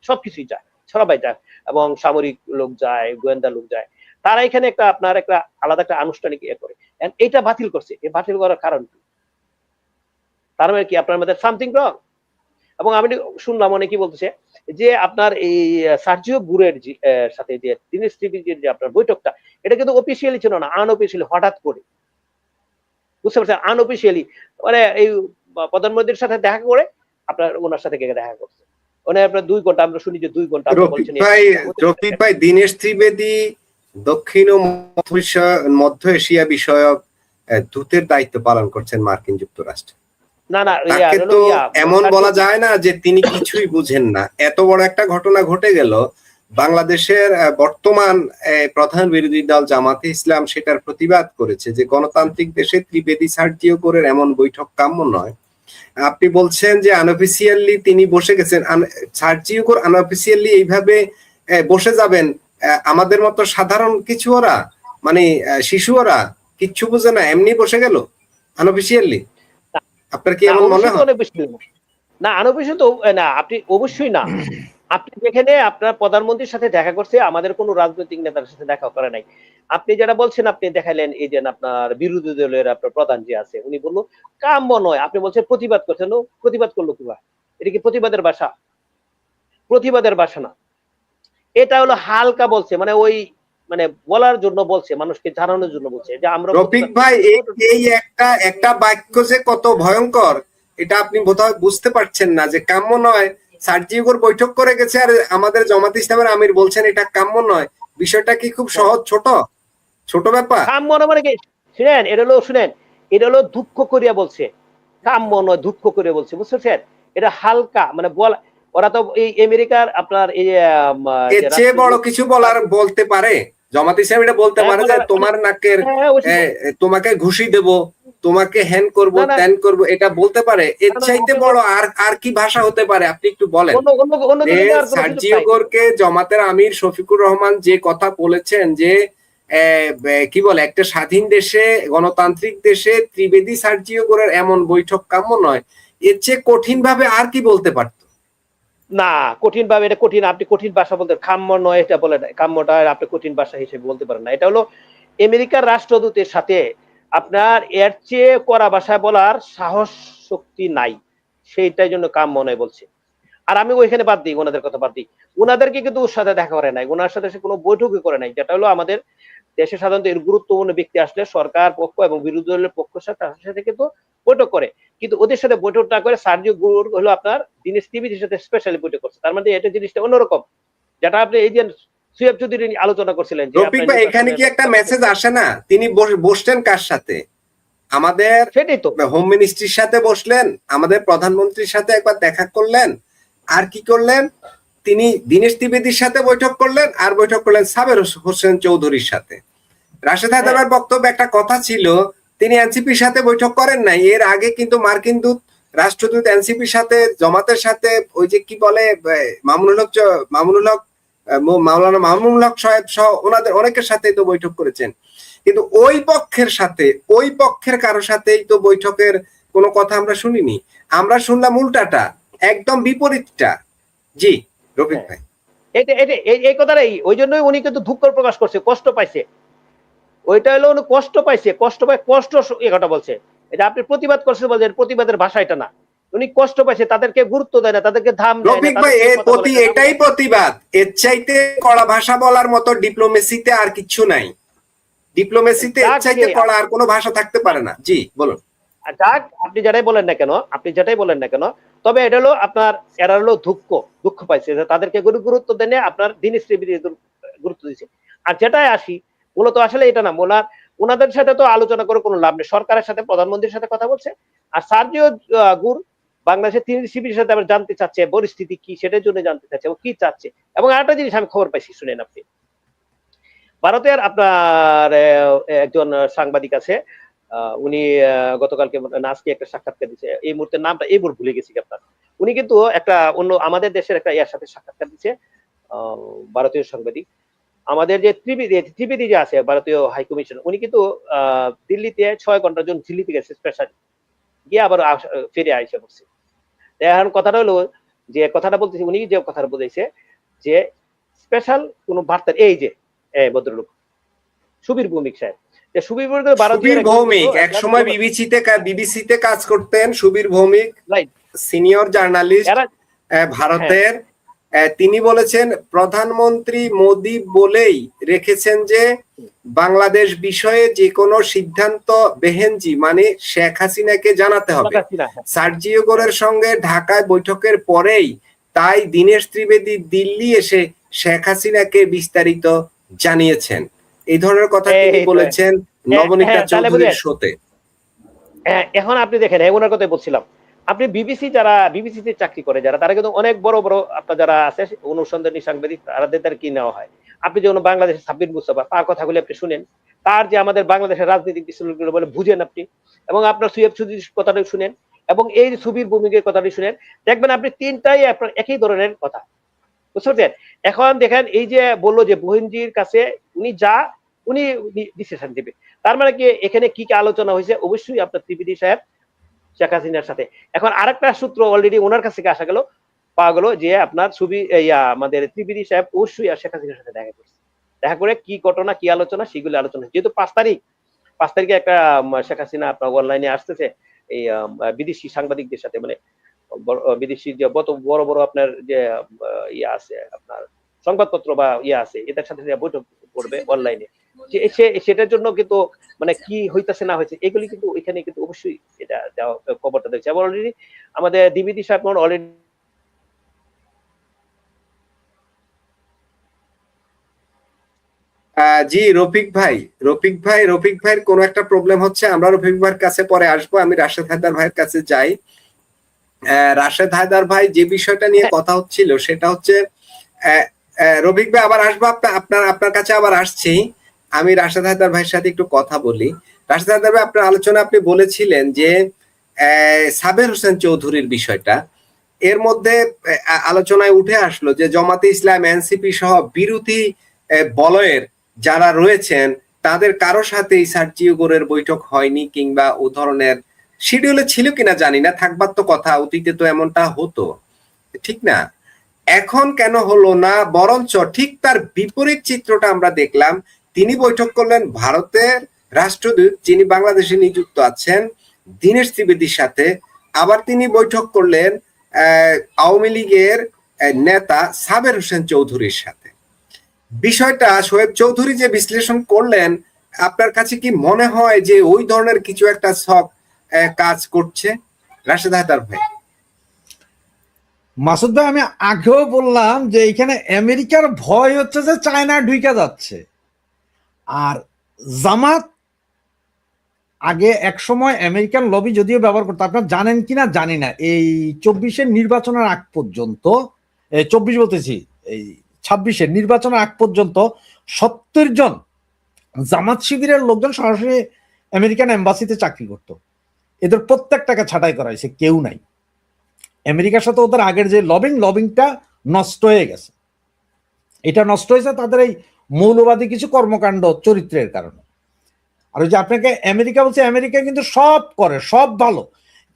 সবকিছুই যায়, সবাই যায়, এবং সামরিক লোক যায়, গোয়েন্দা লোক যায়, তারা এখানে একটা আপনার একটা আলাদা একটা আনুষ্ঠানিক ইয়ে করে। এটা বাতিল করছে, এই বাতিল করার কারণ কি? তার মানে কি আপনার মধ্যে সামথিং রং? এবং আমি শুনলাম অনেকে বলতেছে যে আপনার এই সার্জিও গুরের সাথে যে দিনেশ ত্রিবেদীর যে আপনার বৈঠকটা, এটা কিন্তু অফিসিয়ালি ছিল না, আনঅফিসিয়ালি, হঠাৎ করে, বুঝতে পারছেন, আনঅফিসিয়ালি, মানে এই প্রধানমন্ত্রীর সাথে দেখা করে আপনার ওনার সাথে দেখা করছে, মানে আপনার 2 ঘন্টা, আমরা শুনি যে 2 ঘন্টা। রফিক ভাই, দীনেশ ত্রিবেদী দক্ষিণ ও মধ্য এশিয়া বিষয়ক দূতের দায়িত্ব পালন করছেন মার্কিন যুক্তরাষ্ট্রে। না না, তাকে তো এমন বলা যায় না যে তিনি কিছুই বুঝেন না। এত বড় একটা ঘটনা ঘটে গেল, বাংলাদেশের বর্তমান প্রধান বিরোধী দল জামাতে ইসলাম সেটার প্রতিবাদ করেছে যে গণতান্ত্রিক দেশে ত্রিবেদী সার্জিও করে এমন বৈঠক কাম্য নয়। আপনি বলছেন যে আনঅফিসিয়ালি তিনি বসে গেছেন, সার্জিও করে আনঅফিসিয়ালি এইভাবে বসে যাবেন? আমাদের মতো সাধারণ কিছু ওরা, মানে শিশু ওরা কিচ্ছু বুঝে না, এমনি বসে গেল আনঅফিসিয়ালি? আপনার কি এমন মনে হয়? না, আনঅফিসিয়াল তো না, আপনি অবশ্যই না। আপনি যেখানে আপনার প্রধানমন্ত্রীর সাথে দেখা করছে, আমাদের কোনো রাজনৈতিক নেতার সাথে দেখা করে নাই। আপনি যেটা বলছেন, আপনি দেখাইলেন এই যে আপনার বিরোধী দলের আপনার প্রধান যে আছে, উনি বললো কাম্য নয়, আপনি বলছেন প্রতিবাদ করছেন, প্রতিবাদ করলো কিভাবে? এটা কি প্রতিবাদের ভাষা? প্রতিবাদের ভাষা না, এটা হলো হালকা বলছে, মানে ওই মানে বলার জন্য বলছে, মানুষকে জানানোর জন্য বলছে যে আমরা। রফিক ভাই, এই একটা বাক্য যে কত ভয়ঙ্কর এটা আপনি বোধহয় বুঝতে পারছেন না, যে কাম্য নয়। সার্জিওর বৈঠক করে গেছে আর আমাদের জামাত ইসলামের আমির বলছেন এটা কাম্য নয়। বিষয়টা কি খুব সহজ, ছোট ব্যাপার? কাম্য নয় মানে কি? শুনেন, এটা হলো দুঃখ করিয়া বলছে, কাম্য নয়, দুঃখ করিয়া বলছে, বুঝছেন? এটা হালকা মানে বলা, ওরা তো এই আমেরিকার আপনার এই এর চেয়ে বড় কিছু বলতে পারে জামাত ইসলাম? এটা বলতে পারে যে তোমার নাকের তোমাকে ঘুষি দেব, তোমাকে হ্যান করব, ত্যান করব, এটা বলতে পারে? এর চাইতে বড় আর কি ভাষা হতে পারে? আপনি একটু বলেন। সার্জিওকে জামাতের আমির শফিকুর রহমান যে কথা বলেছেন যে কি বলে, একটা স্বাধীন দেশে, গণতান্ত্রিক দেশে ত্রিবেদী সার্জিও করার এমন বৈঠক কাম্য নয়, এর চেয়ে কঠিন ভাবে আর কি বলতে পারত? না, কঠিন ভাবে, এটা কঠিন, আপনি কঠিন ভাষা বলতে, কাম্য নয় এটা বলে, কাম্যটা আপনি কঠিন ভাষা হিসেবে বলতে পারেন না। এটা হলো আমেরিকার রাষ্ট্রদূতের সাথে আপনার এর চেয়ে কড়া ভাষায় বলার সাহস শক্তি নাই, সেইটাই জন্য কাম্য নয় বলছে। আর আমি ওইখানে বাদ দিই, ওনাদের কথা বাদ দিই, ওনাদেরকে কিন্তু ওর সাথে দেখা করে নাই, ওনার সাথে সে কোনো বৈঠকই করে নাই। যেটা হলো আমাদের দেশে সাধারণত এর গুরুত্বপূর্ণ ব্যক্তি আসলে সরকার পক্ষ এবং বিরোধী দলের পক্ষ সাথে কিন্তু বৈঠক করে, কিন্তু ওদের সাথে বৈঠক না করে সার্জিও গুর হলো আপনার দীনেশ ত্রিবেদীর সাথে স্পেশালি বৈঠক করছে। তার মানে এটা জিনিসটা অন্যরকম, যেটা আপনি এই যে সুয়েব চৌধুরী আলোচনা করছিলেন যে এখানে কি একটা মেসেজ আসে না? তিনি বসছেন কার সাথে? আমাদের সেটাই তো, হোম মিনিস্ট্রির সাথে বসলেন, আমাদের প্রধানমন্ত্রীর সাথে একবার দেখা করলেন, আর কি করলেন? তিনি দীনেশ ত্রিবেদীর সাথে বৈঠক করলেন, আর বৈঠক করলেন সাবের হোসেন চৌধুরীর সাথে। রাশেদ হায়দারের বক্তব্য একটা কথা ছিল, তিনি এনসিপির সাথে বৈঠক করেন নাই। এর আগে কিন্তু মার্কিন রাষ্ট্রদূত এনসিপির সাথে, জামাতের সাথে, ওই যে কি বলে মাওলানা মামুনুল হক সাহেব সহ ওনাদের অনেকের সাথে তো বৈঠক করেছেন, কিন্তু ওই পক্ষের কারোর সাথেই তো বৈঠকের কোনো কথা আমরা শুনিনি। আমরা শুনলাম উল্টাটা, একদম বিপরীতটা। জি রফিক ভাই, এই কথাটাই, ওই জন্যই উনি কিন্তু দুঃখ প্রকাশ করছে, কষ্ট পাইছে, ওইটা হলো উনি কষ্ট পাইছে, কষ্ট এই কথা বলছে। এটা আপনি প্রতিবাদ করছেন বলছেন, প্রতিবাদের ভাষা এটা না, উনি কষ্ট পাইছে, তাদেরকে গুরুত্ব দেয় না, তাদেরকে দাম দেয় না। রফিক ভাই, এর প্রতি এটাই প্রতিবাদ। এর চাইতে কড়া ভাষা বলার মতো ডিপ্লোমেসিতে আর কিছু নাই। ডিপ্লোমেসিতে এর চাইতে কড়া আর কোনো ভাষা থাকতে পারে না। জি বলুন। যাক, আপনি যেটাই বলেন না কেন, তবে এটা হলো আপনার, এরা হলো দুঃখ পাইছে, তাদেরকে গুরুত্ব দেন আপনার দীনেশ ত্রিবেদী গুরুত্ব দিচ্ছে। আর যেটাই আসি, মূলত আসলে এটা না, ওনাদের সাথে তো আলোচনা করে কোনো লাভ নেই, সরকারের সাথে, প্রধানমন্ত্রীর সাথে কথা বলছে। আর সার্জিও গুর বাংলাদেশের ত্রিবেদীর সাথে আবার জানতে চাচ্ছে পরিস্থিতি কি, সেটার জন্য জানতে চাচ্ছে ও কি চাচ্ছে। এবং আরেকটা জিনিস আমি খবর পাইছি, শুনেন আপনি, ভারতের আপনার একজন সাংবাদিক আছে, উনি গতকালকে না আজকে একটা সাক্ষাৎকার দিচ্ছে, এই মুহূর্তে নামটা এই মুহূর্তে ভুলে গেছি আপনার। উনি কিন্তু একটা অন্য আমাদের দেশের একটা ইয়ার সাথে সাক্ষাৎকার দিচ্ছে, ভারতীয় সাংবাদিক। আমাদের যে ত্রিবেদী যে আছে ভারতীয় হাই কমিশন, উনি কিন্তু দিল্লিতে 6 ঘন্টার জন্য দিল্লিতে গেছে স্পেশাল, গিয়ে আবার ফিরে আইসে বলছে। এখন কথাটা হলো যে কথাটা বলতেছি, উনি যে কথাটা বলেছে যে স্পেশাল কোন বার্তা, এই যে ভদ্রলোক সুবীর ভৌমিক সাহেব, যে সুবীর ভৌমিক এক সময় বিবিসিতে কাজ করতেন। সুবীর ভৌমিক সিনিয়র জার্নালিস্ট ভারতের। তিনি বলেছেন প্রধানমন্ত্রী মোদী বলেই রেখেছেন যে বাংলাদেশ বিষয়ে যে কোনো সিদ্ধান্ত বেহেনজি মানে শেখ হাসিনাকে জানাতে হবে। সার্জিও গোরের সঙ্গে ঢাকায় বৈঠকের পরেই তাই দীনেশ ত্রিবেদী দিল্লি এসে শেখ হাসিনাকে বিস্তারিত জানিয়েছেন। এই ধরনের কথা তিনি বলেছেন নবনীতা চৌধুরীর শোতে। এখন আপনি দেখেন, ওনার কথাই বলছিলাম, আপনি বিবিসিতে চাকরি করে যারা, তারা কিন্তু অনেক বড় বড় আপনার যারা আছে অনুসন্ধানী সাংবাদিক, তাদের কি নেওয়া হয়। আপনি যেমন বাংলাদেশের সাব্বির মুস্তাফা, তার কথাগুলো আপনি শুনেন, তার যে আমাদের বাংলাদেশের রাজনৈতিক বিষয়গুলো বলে বুঝেন আপনি, এবং আপনার সুয়েব চৌধুরীর কথাটা শুনেন, এবং এই সুবীর ভৌমিকের কথাটি শুনেন, দেখবেন আপনি তিনটাই আপনার একই ধরনের কথা, বুঝতে পারছেন। এখন দেখেন, এই যে বললো যে বহিনজির কাছে উনি ডিসিশন দিবে, তার মানে কি এখানে কি কি আলোচনা হয়েছে, অবশ্যই আপনার ত্রিবেদী সাহেব শেখ হাসিনার সাথে। এখন আরেকটা সূত্র অলরেডি ওনার কাছ থেকে আসা গেল, পাওয়া গেল যে আপনার আমাদের ত্রিবেদী সাহেব অবশ্যই শেখ হাসিনার সাথে দেখা করছে। দেখা করে কি ঘটনা কি আলোচনা সেগুলো আলোচনা, যেহেতু 5 তারিখে একটা শেখ হাসিনা আপনার অনলাইনে আসতেছে এই বিদেশি সাংবাদিকদের সাথে, মানে বিদেশি যে বড় বড় আপনার যে আছে আপনার সংবাদপত্র বা আছে, এদের সাথে বৈঠক করবে অনলাইনে, সেটার জন্য কিন্তু মানে কি হইতেছে না হয়েছে এগুলি কিন্তু এখানে কিন্তু অবশ্যই এটা খবরটা দিচ্ছে। এবং অলরেডি আমাদের দ্বিবেদী সাহেব অলরেডি জি রফিক ভাইয়ের কোনো একটা প্রবলেম হচ্ছে। আমরা রফিক ভাইয়ের কাছে পরে আসবো। আমি রাশেদ হায়দার ভাইয়ের কাছে যাই। রাশেদ হায়দার ভাই, যে বিষয়টা নিয়ে কথা হচ্ছিল সেটা হচ্ছে, রফিক ভাই আবার আসবো আপনার কাছে, আবার আসছি। আমি রাশেদ হায়দার ভাইয়ের সাথে একটু কথা বলি। রাশেদ হায়দার ভাই, আপনার আলোচনা আপনি বলেছিলেন যে সাবের হোসেন চৌধুরীর বিষয়টা, এর মধ্যে আলোচনায় উঠে আসলো যে জামাতে ইসলাম, এনসিপি সহ বিরোধী বলয়ের যারা রয়েছেন তাদের কারো সাথে সার্জিও গোরের বৈঠক হয়নি, কিংবা ও ধরনের শিডিউলে ছিল কিনা জানি না, থাকবার তো কথা, অতীতে তো এমনটা হতো, ঠিক না? এখন কেন হলো না? বরঞ্চ ঠিক তার বিপরীত চিত্রটা আমরা দেখলাম। তিনি বৈঠক করলেন ভারতের রাষ্ট্রদূত যিনি বাংলাদেশে নিযুক্ত আছেন দীনেশ ত্রিবেদীর সাথে, আবার তিনি বৈঠক করলেন আওয়ামী লীগের নেতা সাবের হোসেন চৌধুরীর সাথে। বিষয়টা শোয়েব চৌধুরী যে বিশ্লেষণ করলেন, আপনার কাছে কি মনে হয় যে ওই ধরনের কিছু একটা ছক কাজ করছে? রাশেদ হায়দার ভাই। মাসুদ ভাই, আমি আগেও বললাম যে এখানে আমেরিকার ভয় হচ্ছে যে চায়না ঢুকে যাচ্ছে। আর জামাত আগে এক সময় আমেরিকান লবি যদিও ব্যবহার করতো, আপনারা জানেন কিনা জানি না, এই 24-এর নির্বাচনের আগ পর্যন্ত, 24 বলতেছি, এই 26-এর নির্বাচনের আগ পর্যন্ত 70 জন জামাত শিবিরের লোকজন সরাসরি আমেরিকান এম্বাসিতে চাকরি করতো। এদের প্রত্যেকটাকে ছাঁটাই করা হয়েছে, কেউ নাই। আমেরিকার সাথে ওদের আগের যে লবিংটা নষ্ট হয়ে গেছে। এটা নষ্ট হয়েছে তাদের এই মৌলবাদী কিছু কর্মকাণ্ড চরিত্রের কারণে। আর ওই যে আপনাকে আমেরিকা বলছে, আমেরিকা কিন্তু সব করে, সব ভালো,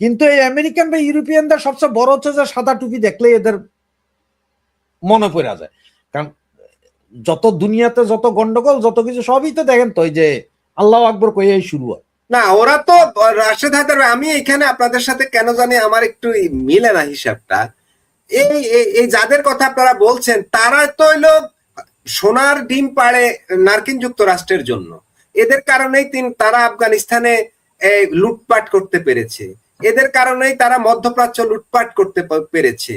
কিন্তু এই আমেরিকান বা ইউরোপিয়ানদের সবচেয়ে বড় হচ্ছে যে সাদা টুপি দেখলে এদের মনে পড়ে যায়। কারণ যত দুনিয়াতে যত গন্ডগোল যত কিছু সবই তো দেখেন তো, ওই যে আল্লাহ আকবর কইয়াই শুরু হয় না। ওরা তো রাশেদ হায়দার, আমি এখানে আপনাদের সাথে কেন জানি আমার একটু মিলে না হিসাবটা। এই যাদের কথা আপনারা বলছেন তারা তো হইলো সোনার ডিম পাড়ে মার্কিন যুক্তরাষ্ট্রের জন্য। এদের কারণেই তারা আফগানিস্তানে লুটপাট করতে পেরেছে, এদের কারণেই তারা মধ্যপ্রাচ্য লুটপাট করতে পেরেছে।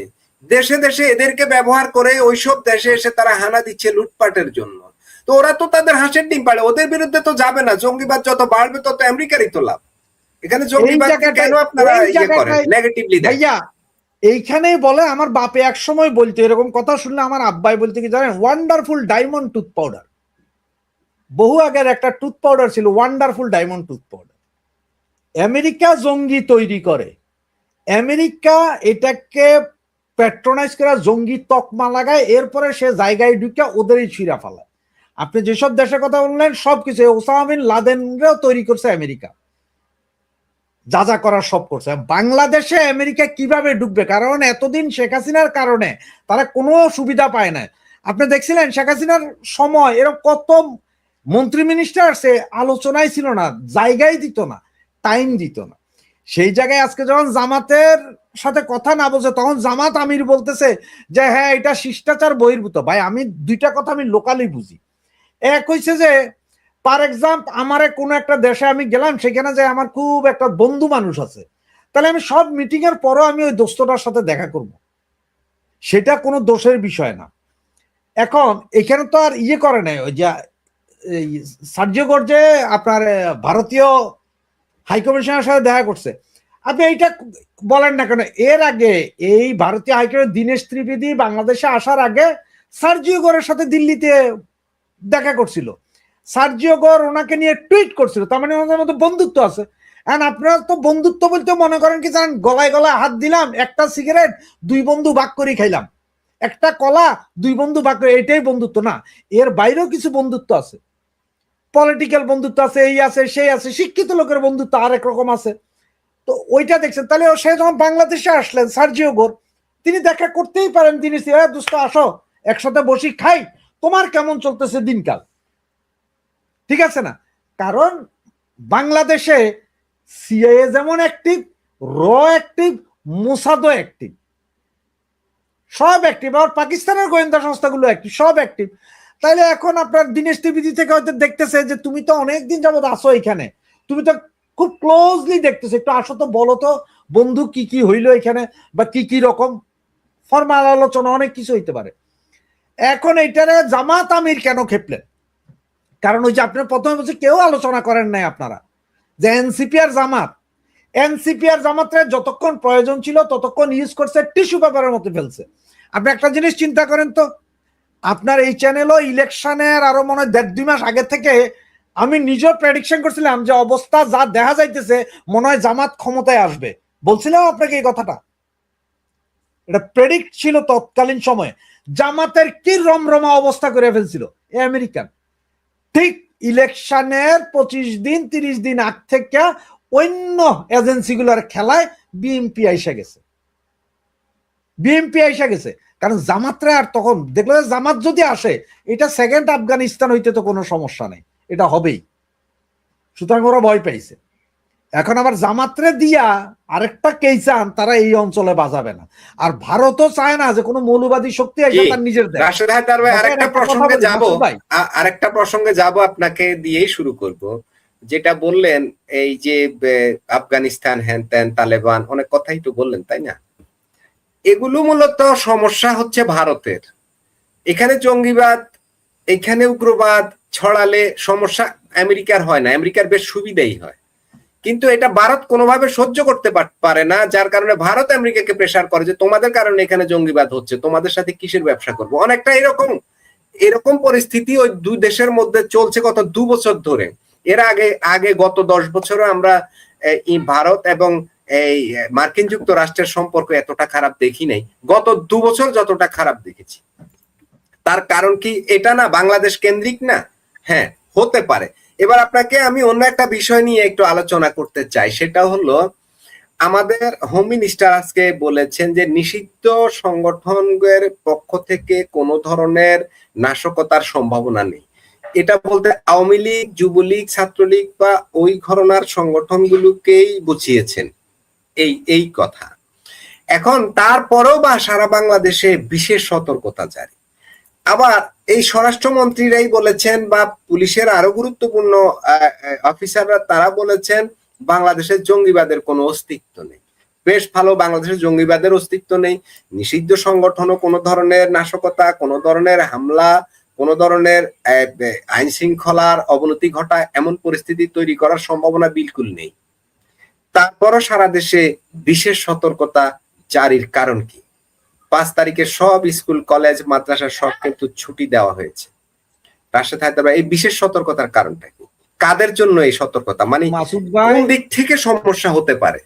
দেশে দেশে এদেরকে ব্যবহার করে ওইসব দেশে এসে তারা হানা দিচ্ছে লুটপাটের জন্য। তো ওরা তো তাদের হাঁসের ডিম পাড়ে, ওদের বিরুদ্ধে তো যাবে না। জঙ্গিবাদ যত বাড়বে তত আমেরিকারই তো লাভ। এখানে জঙ্গিবাদকে কেন আপনারা ইয়ে করেন নেগেটিভলি দেখেন? ভাইয়া এইখানেই বলে, আমার বাপে এক সময় বলতো, এরকম কথা শুনলে আমার আব্বাই বলতে কি জানেন, ওয়ান্ডারফুল ডায়মন্ড টুথ পাউডার। বহু আগের একটা টুথ পাউডার ছিল wonderful diamond tooth powder. America জঙ্গি তৈরি করে, আমেরিকা এটাকে প্যাট্রোনাইজ করে জঙ্গি তকমা লাগায়, এরপরে সে জায়গায় ঢুকে ওদেরই ছিঁড়া ফেলায়। আপনি যেসব দেশের কথা বললেন সবকিছু, ওসামা বিন লাদেনরাও তৈরি করছে আমেরিকা, যা যা করার সব করছে। বাংলাদেশে আমেরিকা কিভাবে ঢুকবে? কারণ এতদিন শেখ হাসিনার কারণে তারা কোনো সুবিধা পায় না। আপনি দেখছিলেন শেখ হাসিনার সময় এরকম কত মন্ত্রী মিনিস্টার সে আলোচনায় ছিল না, জায়গায় দিত না, টাইম দিত না। সেই জায়গায় আজকে যখন জামাতের সাথে কথা না বলছে, তখন জামাত আমির বলতেছে যে হ্যাঁ এটা শিষ্টাচার বহির্ভূত। ভাই আমি দুইটা কথা আমি লোকালি বুঝি। এক হইছে যে ফর এক্সাম্পল আমারে কোনো একটা দেশে আমি গেলাম, সেখানে যে আমার খুব একটা বন্ধু মানুষ আছে, তাহলে আমি সব মিটিং এর পরও আমি ওই দোস্তটার সাথে দেখা করব, সেটা কোনো দোষের বিষয় না। এখন এখানে তো আর ইয়ে করে নাই, ওই যে সার্জিও গর্জে আপনার ভারতীয় হাইকমিশনের সাথে দেখা করছে, আপনি এইটা বলেন না কেন? এর আগে এই ভারতীয় হাইকমিশন দীনেশ ত্রিবেদী বাংলাদেশে আসার আগে সার্জিও গরের সাথে দিল্লিতে দেখা করছিল, সার্জিও গর ওনাকে নিয়ে টুইট করছিল, তার মানে ওনাদের মধ্যে বন্ধুত্ব আছে। এখন আপনারা তো বন্ধুত্ব বলতে মনে করেন কি জানেন, গলায় গলায় হাত দিলাম, একটা সিগারেট দুই বন্ধু ভাগ করে খাইলাম, একটা কলা দুই বন্ধু ভাগ করে, এটাই বন্ধুত্ব না। এর বাইরেও কিছু বন্ধুত্ব আছে, পলিটিক্যাল বন্ধুত্ব আছে, এই আছে সেই আছে, শিক্ষিত লোকের বন্ধুত্ব আরেক রকম আছে। তো ওইটা দেখছেন। তাহলে সে যখন বাংলাদেশে আসলেন সার্জিও গোর, তিনি দেখা করতেই পারেন, তিনি দোস্ত আসো একসাথে বসি খাই, তোমার কেমন চলতেছে দিনকাল, ঠিক আছে না? কারণ বাংলাদেশে সিআইএ যেমন অ্যাক্টিভ, র অ্যাক্টিভ, মোসাদও অ্যাক্টিভ, সব অ্যাক্টিভ, আর পাকিস্তানের গোয়েন্দা সংস্থাগুলো অ্যাক্টিভ, সব অ্যাক্টিভ। তাইলে এখন আপনার দীনেশ ত্রিবেদী থেকে হয়তো দেখতেছে যে তুমি তো অনেকদিন যাবত আসো এখানে, তুমি তো খুব ক্লোজলি দেখতেছো, একটু আসো তো, বলো তো বন্ধু কি কি হইলো এখানে, বা কি কি রকম ফরমাল আলোচনা, অনেক কিছু হইতে পারে। এখন এইটারে জামাত আমির কেন খেপলেন? কারণ ওই যে আপনার প্রথমে বলছে কেউ আলোচনা করেন নাই আপনারা, যে এনসিপি আর জামাত, এনসিপি আর জামাতের যতক্ষণ প্রয়োজন ছিল ততক্ষণ ইউজ করছে, টিস্যু পেপারের মতো ফেলছে। আপনি একটা জিনিস চিন্তা করেন তো, আপনার এই চ্যানেলও ইলেকশনের আরো মনে হয় 1.5-2 মাস আগে থেকে আমি নিজেও প্রেডিকশন করছিলাম যে অবস্থা যা দেখা যাইতেছে মনে হয় জামাত ক্ষমতায় আসবে, বলছিলাম আপনাকে এই কথাটা, এটা প্রেডিক্ট ছিল তৎকালীন সময়ে। জামাতের কি রমরমা অবস্থা করে ফেলছিল এই আমেরিকান, ঠিক ইলেকশনের 25 দিন 30 দিন আগ থেকে অন্য এজেন্সিগুলোর খেলায় বিএনপি আইসা গেছে, বিএনপি আইসা গেছে। কারণ জামাতরা আর তখন দেখলো যে জামাত যদি আসে এটা সেকেন্ড আফগানিস্তান হইতে তো কোনো সমস্যা নেই, এটা হবেই, সুতরাং ওরা ভয় পাইছে। এখন আবার জামাতরে দিয়া আরেকটা কেইসান তারা এই অঞ্চলে বাজাবে না, আর ভারতও চায় না যে কোনো মৌলবাদী শক্তি এসে তার নিজের দেয়। রাশেদ হায়দার ভাই, আরেকটা প্রসঙ্গে যাব আপনাকে দিয়েই শুরু করব। যেটা বললেন এই যে আফগানিস্তান, হ্যান ত্যান, তালেবান, অনেক কথাই তো বললেন, তাই না? এগুলো মূলত সমস্যা হচ্ছে ভারতের। এখানে জঙ্গিবাদ, এখানে উগ্রবাদ ছড়ালে সমস্যা আমেরিকার হয় না, আমেরিকার বেশ সুবিধাই হয়, কিন্তু এটা ভারত কোনোভাবে সহ্য করতে পারে না, যার কারণে ভারত আমেরিকাকে প্রেসার করে যে তোমাদের কারণে এখানে জঙ্গিবাদ হচ্ছে, তোমাদের সাথে কিসের ব্যবসা করবো। অনেকটা এরকম পরিস্থিতি ওই দুই দেশের মধ্যে চলছে গত 2 বছর ধরে। এর আগে গত 10 বছরও আমরা ভারত এবং এই মার্কিন যুক্তরাষ্ট্রের সম্পর্ক এতটা খারাপ দেখি নাই, গত 2 বছর যতটা খারাপ দেখেছি। তার কারণ কি এটা না বাংলাদেশ কেন্দ্রিক না? হ্যাঁ, হতে পারে। এবার আপনাকে আমি অন্য একটা বিষয় নিয়ে একটু আলোচনা করতে চাই, সেটা হলো আমাদের হোম মিনিস্টার আজকে বলেছেন যে নিষিদ্ধ সংগঠনের পক্ষ থেকে কোনো ধরনের নাশকতার সম্ভাবনা নেই। এটা বলতে আওয়ামী লীগ, যুবলীগ, ছাত্রলীগ বা ওই ঘরানার সংগঠনগুলোকেই বুঝিয়েছেন এই কথা। এখন তারপরেও বা সারা বাংলাদেশে বিশেষ সতর্কতা জারি। আবার এই স্বরাষ্ট্রমন্ত্রীরাই বলেছেন বা পুলিশের আরো গুরুত্বপূর্ণ অফিসাররা তারা বলেছেন বাংলাদেশের জঙ্গিবাদের কোনো অস্তিত্ব নেই। বেশ ভালো, বাংলাদেশের জঙ্গিবাদের অস্তিত্ব নেই, নিষিদ্ধ সংগঠনও কোনো ধরনের নাশকতা, কোনো ধরনের হামলা, কোনো ধরনের আইন শৃঙ্খলার অবনতি ঘটায় এমন পরিস্থিতি তৈরি করার সম্ভাবনা বিলকুল নেই। তারপরও সারা দেশে বিশেষ সতর্কতা জারির কারণ কি? 5 তারিখে সব স্কুল, কলেজ, মাদ্রাসা সব কিন্তু ছুটি দেওয়া হয়েছে। রাশেদ হায়দার ভাই, এই বিশেষ সতর্কতার কারণটা কি? কাদের জন্য এই সতর্কতা, মানে মাসুদ কোন ভাই, দিক থেকে সমস্যা হতে পারে?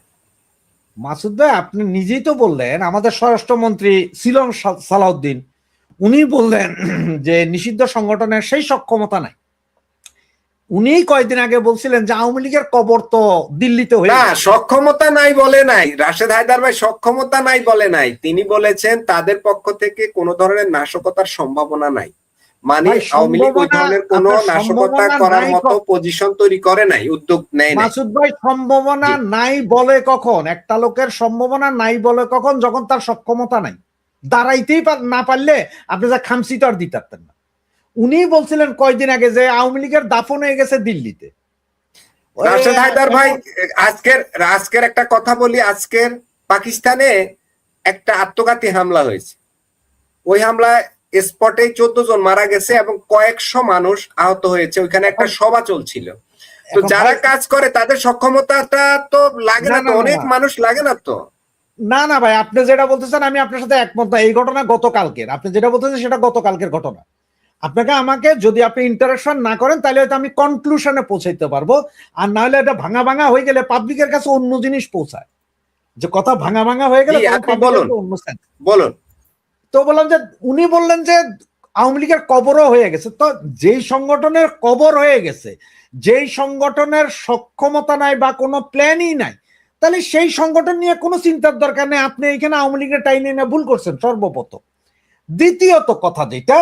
মাসুদ ভাই আপনি নিজেই তো বললেন, আমাদের স্বরাষ্ট্রমন্ত্রী ছিলেন সালাউদ্দিন, উনি বললেন যে নিষিদ্ধ সংগঠনের সেই সক্ষমতা নাই। উনি কয়েকদিন আগে বলছিলেন যে আওয়ামী লীগের কবর তো দিল্লিতে হয়ে না, গেছে। সক্ষমতা নাই বলে নাই, রাশেদ হায়দার ভাই সক্ষমতা নাই বলে নাই, তিনি বলেছেন তাদের পক্ষ থেকে কোনো ধরনের নাশকতার সম্ভাবনা নাই। মানে ভাই আওয়ামী লীগ ওই সম্ভাবনা, ধরনের কোনো আপনার নাশকতা সম্ভাবনা করার নাই মতো পজিশন তৈরি করে নাই, উদ্যোগ নেয় নাই। মাসুদ ভাই সম্ভাবনা জি। নাই বলে কখন? একটা লোকের সম্ভাবনা নাই বলে কখন? যখন তার সক্ষমতা নাই, দাঁড়াইতেই না পারলে আপনি যা খামসি তো আর দিতে পারতেন না। উনি বলছিলেন কয়দিন আগে যে আওয়ামী লীগের দাফন হয়ে গেছে দিল্লিতে। রাশেদ হায়দার ভাই, আজকের একটা কথা বলি, আজকের পাকিস্তানে একটা আত্মঘাতী হামলা হয়েছে, ওই হামলায় স্পটে 14 জন মারা গেছে এবং কয়েকশো মানুষ আহত হয়েছে, ওইখানে একটা সভা চলছিল। তো যারা কাজ করে তাদের সক্ষমতাটা তো লাগে না, তো অনেক মানুষ লাগে না তো। না না ভাই, আপনি যেটা বলতেছেন আমি আপনার সাথে একমত না। এই ঘটনা গতকালকের, আপনি যেটা বলতেছেন সেটা গতকালকের ঘটনা। আপনাকে আমাকে যদি আপনি ইন্টারাকশন না করেন তাহলে হয়তো আমি কনক্লুশনে পৌঁছাইতে পারবো, আর না হলে এটা ভাঙা ভাঙা হয়ে গেলে পাবলিকের কাছে অন্য জিনিস পৌঁছায়, যে কথা ভাঙা ভাঙা হয়ে গেলে আপনি বলুন বলুন। তো বললাম যে উনি বললেন যে আওয়ামী লীগের কবরও হয়ে গেছে। তো যেই সংগঠনের কবর হয়ে গেছে, যেই সংগঠনের সক্ষমতা নাই বা কোনো প্ল্যানই নাই, তাহলে সেই সংগঠন নিয়ে কোনো চিন্তার দরকার নেই। আপনি এখানে আওয়ামী লীগের টাইনে না ভুল করছেন সর্বপ্রথম। দ্বিতীয়ত কথা যেটা,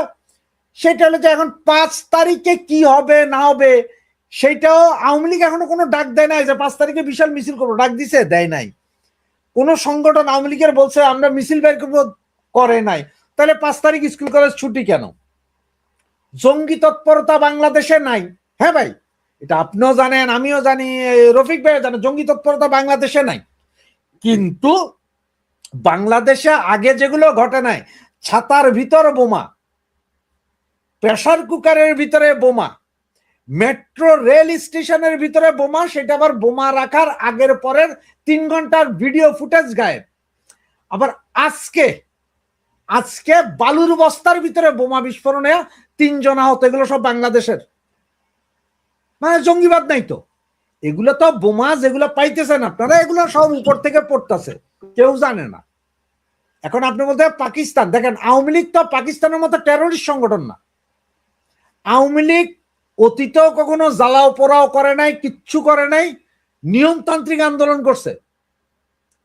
সেটা হলো যে এখন 5 তারিখে কি হবে না হবে সেটাও আওয়ামী লীগ এখনো কোনো ডাক দেয় নাই যে 5 তারিখে বিশাল মিছিল করবো। ডাক দিছে? দেয় নাই। কোন সংগঠন আওয়ামী লীগের বলছে আমরা মিছিল বের করবো? করে নাই। তাহলে 5 তারিখ স্কুল কলেজ ছুটি কেন? জঙ্গি তৎপরতা বাংলাদেশে নাই। হ্যাঁ ভাই, এটা আপনিও জানেন, আমিও জানি, রফিক ভাই জানেন, জঙ্গি তৎপরতা বাংলাদেশে নাই। কিন্তু বাংলাদেশে আগে যেগুলো ঘটে নাই, ছাতার ভিতর বোমা, প্রেসার কুকারের ভিতরে বোমা, মেট্রো রেল স্টেশনের ভিতরে বোমা, সেটা আবার বোমা রাখার আগের পরের 3 ঘন্টার ভিডিও ফুটেজ গায়েব। আবার আজকে বালুর বস্তার ভিতরে বোমা বিস্ফোরণে 3 জন আহত, এগুলো সব বাংলাদেশের। মানে জঙ্গিবাদ নাই তো? এগুলো তো বোমা যেগুলো পাইতেছেন আপনারা, এগুলো সব উপর থেকে পড়তেছে, কেউ জানে না। এখন আপনি বলতে পাকিস্তান, দেখেন আওয়ামী লীগ তো পাকিস্তানের মতো টেরোরিস্ট সংগঠন না। আওয়ামী লীগ অতীতেও কখনো জ্বালাও পোড়াও করে নাই, কিচ্ছু করে নাই, নিয়মতান্ত্রিক আন্দোলন করছে,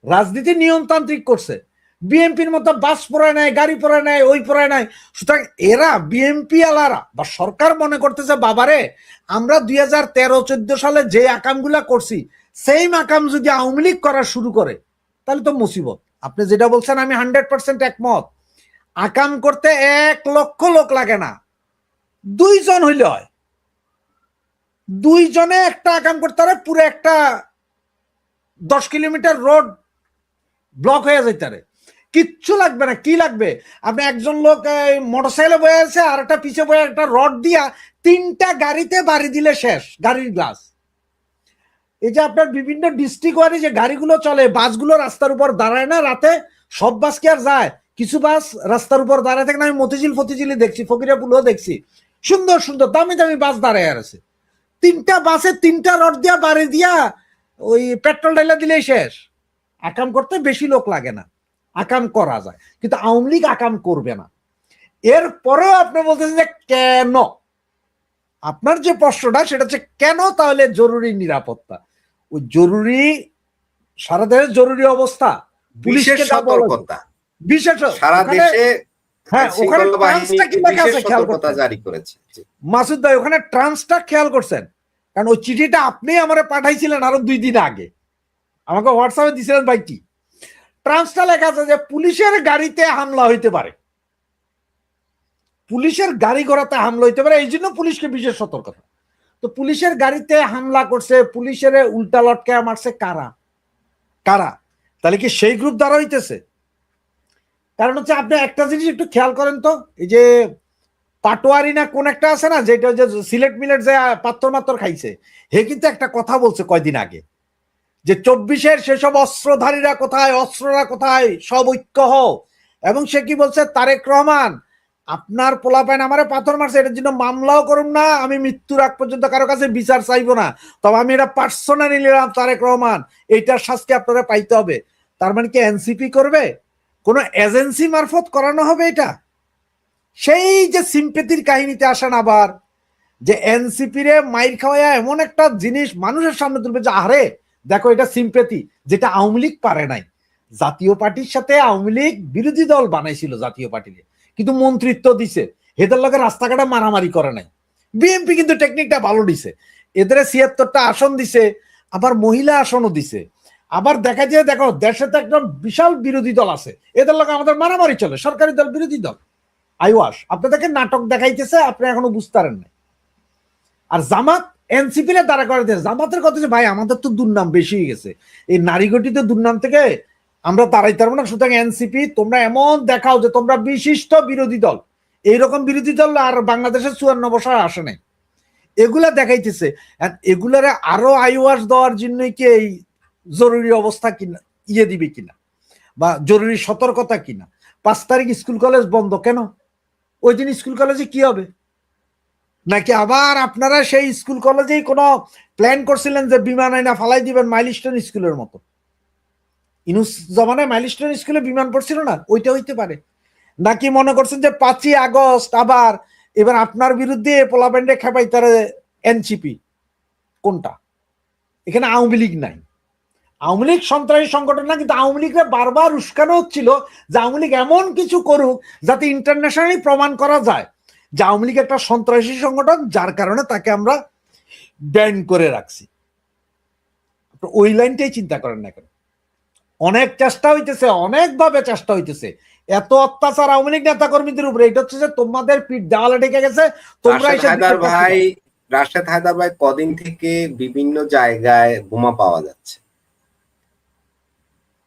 রাজনীতি নিয়মতান্ত্রিক করছে। বিএনপির মতো বাস পড়ায় নাই, গাড়ি পড়ায় নাই, ওই পড়ায় নাই। সুতরাং এরা বিএনপি আলারা বা সরকার মনে করতেছে বাবারে আমরা 2013-14 সালে যে আকামগুলা করছি সেই আকাম যদি আওয়ামী লীগ করা শুরু করে তাহলে তো মুসিবত। আপনি যেটা বলছেন আমি 100% একমত। আকাম করতে 1 লক্ষ লোক লাগে না, 2 জন হইলে হয়। 2 জনে একটা আকাম করতে পারে, পুরো একটা 10 কিলোমিটার রোড ব্লক হয়ে যেতে পারে, কিচ্ছু লাগবে না। কি লাগবে? আপনি একজন লোক মোটরসাইকেলে বয়ে আছে আর একটা পিছে বয়ে একটা রড দিয়া 3টা গাড়িতে বাড়ি দিলে শেষ, গাড়ির গ্লাস। এই যে আপনার বিভিন্ন ডিস্ট্রিক্ট ওয়ারি যে গাড়িগুলো চলে, বাসগুলো রাস্তার উপর দাঁড়ায় না রাতে, সব বাস কি আর যায়? কিছু বাস রাস্তার উপর দাঁড়ায় থাকে না। আমি ফতিঝিলি দেখছি, ফকিরাপুলও দেখছি, সুন্দর সুন্দর দামি দামি বাস দাঁড়ায় আছে। 3টা বাসে 3টা রড দিয়া বাড়ি দিয়া ওই পেট্রোল ডাইলা দিলেই শেষ। আকাম করতে বেশি লোক লাগে না, আকাম করা যায়। কিন্তু আওয়ামী লীগ আকাম করবে না। এরপরেও আপনি বলতেছেন যে কেন? আপনার যে প্রশ্নটা সেটা হচ্ছে কেন? তাহলে জরুরি নিরাপত্তা, ওই জরুরি, সারা দেশের জরুরি অবস্থা, বিশেষ সতর্কতা, বিশেষ সারা দেশে হ্যাঁ, ওখানে ট্রান্সটা কি লেখা আছে খেয়াল সতর্কতা করছেন? জারি করেছে মাসুদ ভাই ওখানে ট্রান্সটা খেয়াল করছেন? কারণ ওই চিঠিটা আপনি আমারে পাঠাইছিলেন আরো 2 দিন আগে, আমাকে হোয়াটসঅ্যাপে দিছিলেন ভাই। কি ট্রান্সটা লেখা আছে যে পুলিশের গাড়িতে হামলা হইতে পারে, পুলিশের গাড়ি ঘোড়াতে হামলা হইতে পারে, এই জন্য পুলিশকে বিশেষ সতর্কতা। তো পুলিশের গাড়িতে হামলা করছে, পুলিশের উল্টা লটকে মারছে কারা? কারা? তাহলে কি সেই গ্রুপ দ্বারা হইতেছে? কারণ হচ্ছে আপনি একটা জিনিস একটু খেয়াল করেন তো, এই যে পাটোয়ারি না কোন একটা আছে না, যেটা যে সিলেট মিলেট যে পাত্তর মাত্তর খাইছে, হে কিন্তু একটা কথা বলছে কয়দিন আগে যে 24-এর সেসব অস্ত্রধারীরা কোথায়, অস্ত্ররা কোথায়, সব ঐক্য হও। এবং সে কি বলছে? তারেক রহমান আপনার পোলাপাইন আমারে পাথর মারছে, এটার জন্য মামলাও করুন না, আমি মৃত্যুর আগ পর্যন্ত কারো কাছে বিচার চাইবো না, তবে আমি এটা পার্সোনালি নিলাম তারেক রহমান, এইটার শাস্তি আপনারা পাইতে হবে। তার মানে কি এনসিপি করবে? কোন এজেন্সি মারফত করানো হবে এটা? সেই যে সিম্পেথির কাহিনীতে আসেন আবার, যে এনসিপি রে মাইর খাওয়া এমন একটা জিনিস মানুষের সামনে তুলবে যে আরে দেখো এটা সিম্পেথি, যেটা আওয়ামী লীগ পারে নাই। জাতীয় পার্টির সাথে আওয়ামী লীগ বিরোধী দল বানাইছিল জাতীয় পার্টিকে, কিন্তু মন্ত্রিত্ব দিছে, এদের লোকের রাস্তাঘাটে মারামারি করে নাই। বিএনপি কিন্তু টেকনিকটা ভালো দিছে, এদের ৭৬টা আসন দিছে, আবার মহিলা আসনও দিছে। আবার দেখা যায় দেখো দেশে তো একটা বিশাল বিরোধী দল আছে, এদের লোক আমাদের মারামারি চলে, সরকারি দল বিরোধী দল আইওয়াস, আপনাদেরকে নাটক দেখাইতেছে, আপনি এখনো বুঝতে পারেন না। আর জামাত এনসিপি রে দাঁড়া করে দিয়েছে। জামাতের কথা যে ভাই আমাদের তো দুর্নাম বেশি হয়ে গেছে, এই নারী গঠিত দুর্নাম থেকে আমরা দাঁড়াইতে পারবো না, সুতরাং এনসিপি তোমরা এমন দেখাও যে তোমরা বিশিষ্ট বিরোধী দল। এইরকম বিরোধী দল আর বাংলাদেশের ৫৪ বছর আসে নাই, এগুলা দেখাইতেছে। এগুলারে আরো আইওয়াস দেওয়ার জন্য কি এই জরুরি অবস্থা কিনা ইয়ে দিবে কিনা, বা জরুরি সতর্কতা কিনা। ৫ তারিখ স্কুল কলেজ বন্ধ কেন? ওই দিন স্কুল কলেজে কি হবে? নাকি আবার আপনারা সেই স্কুল কলেজেই কোনো প্ল্যান করছিলেন যে বিমান আইনা ফালাই দিবেন মাইলস্টোন স্কুলের মতো? ইনুস জমানায় মাইলস্টোন স্কুলে বিমান পড়ছিল না, ওইটা হইতে পারে। নাকি মনে করছেন যে ৫ই আগস্ট আবার এবার আপনার বিরুদ্ধে পোলাব্যান্ডে খেপাই তার এনসিপি? কোনটা? এখানে আওয়ামী লীগ নাই, আওয়ামী লীগ সন্ত্রাসী সংগঠন না, কিন্তু আওয়ামী লীগরা বারবার উস্কানো হচ্ছিল যে আওয়ামী লীগ এমন কিছু করুক যাতে ইন্টারন্যাশনালি প্রমাণ করা যায় যে আওয়ামী লীগ একটা সন্ত্রাসী সংগঠন, যার কারণে তাকে আমরা ব্যান করে রাখছি। ওই লাইনটাই চিন্তা করেন না কেন? অনেক চেষ্টা হইতেছে, অনেকভাবে চেষ্টা হইতেছে, এত অত্যাচার আওয়ামী লীগ নেতা কর্মীদের উপরে, এটা হচ্ছে যে তোমাদের পিঠ দেওয়ালে ঢেকে গেছে, তোমরা রাশেদ হায়দার ভাই কদিন থেকে বিভিন্ন জায়গায় বোমা পাওয়া যাচ্ছে,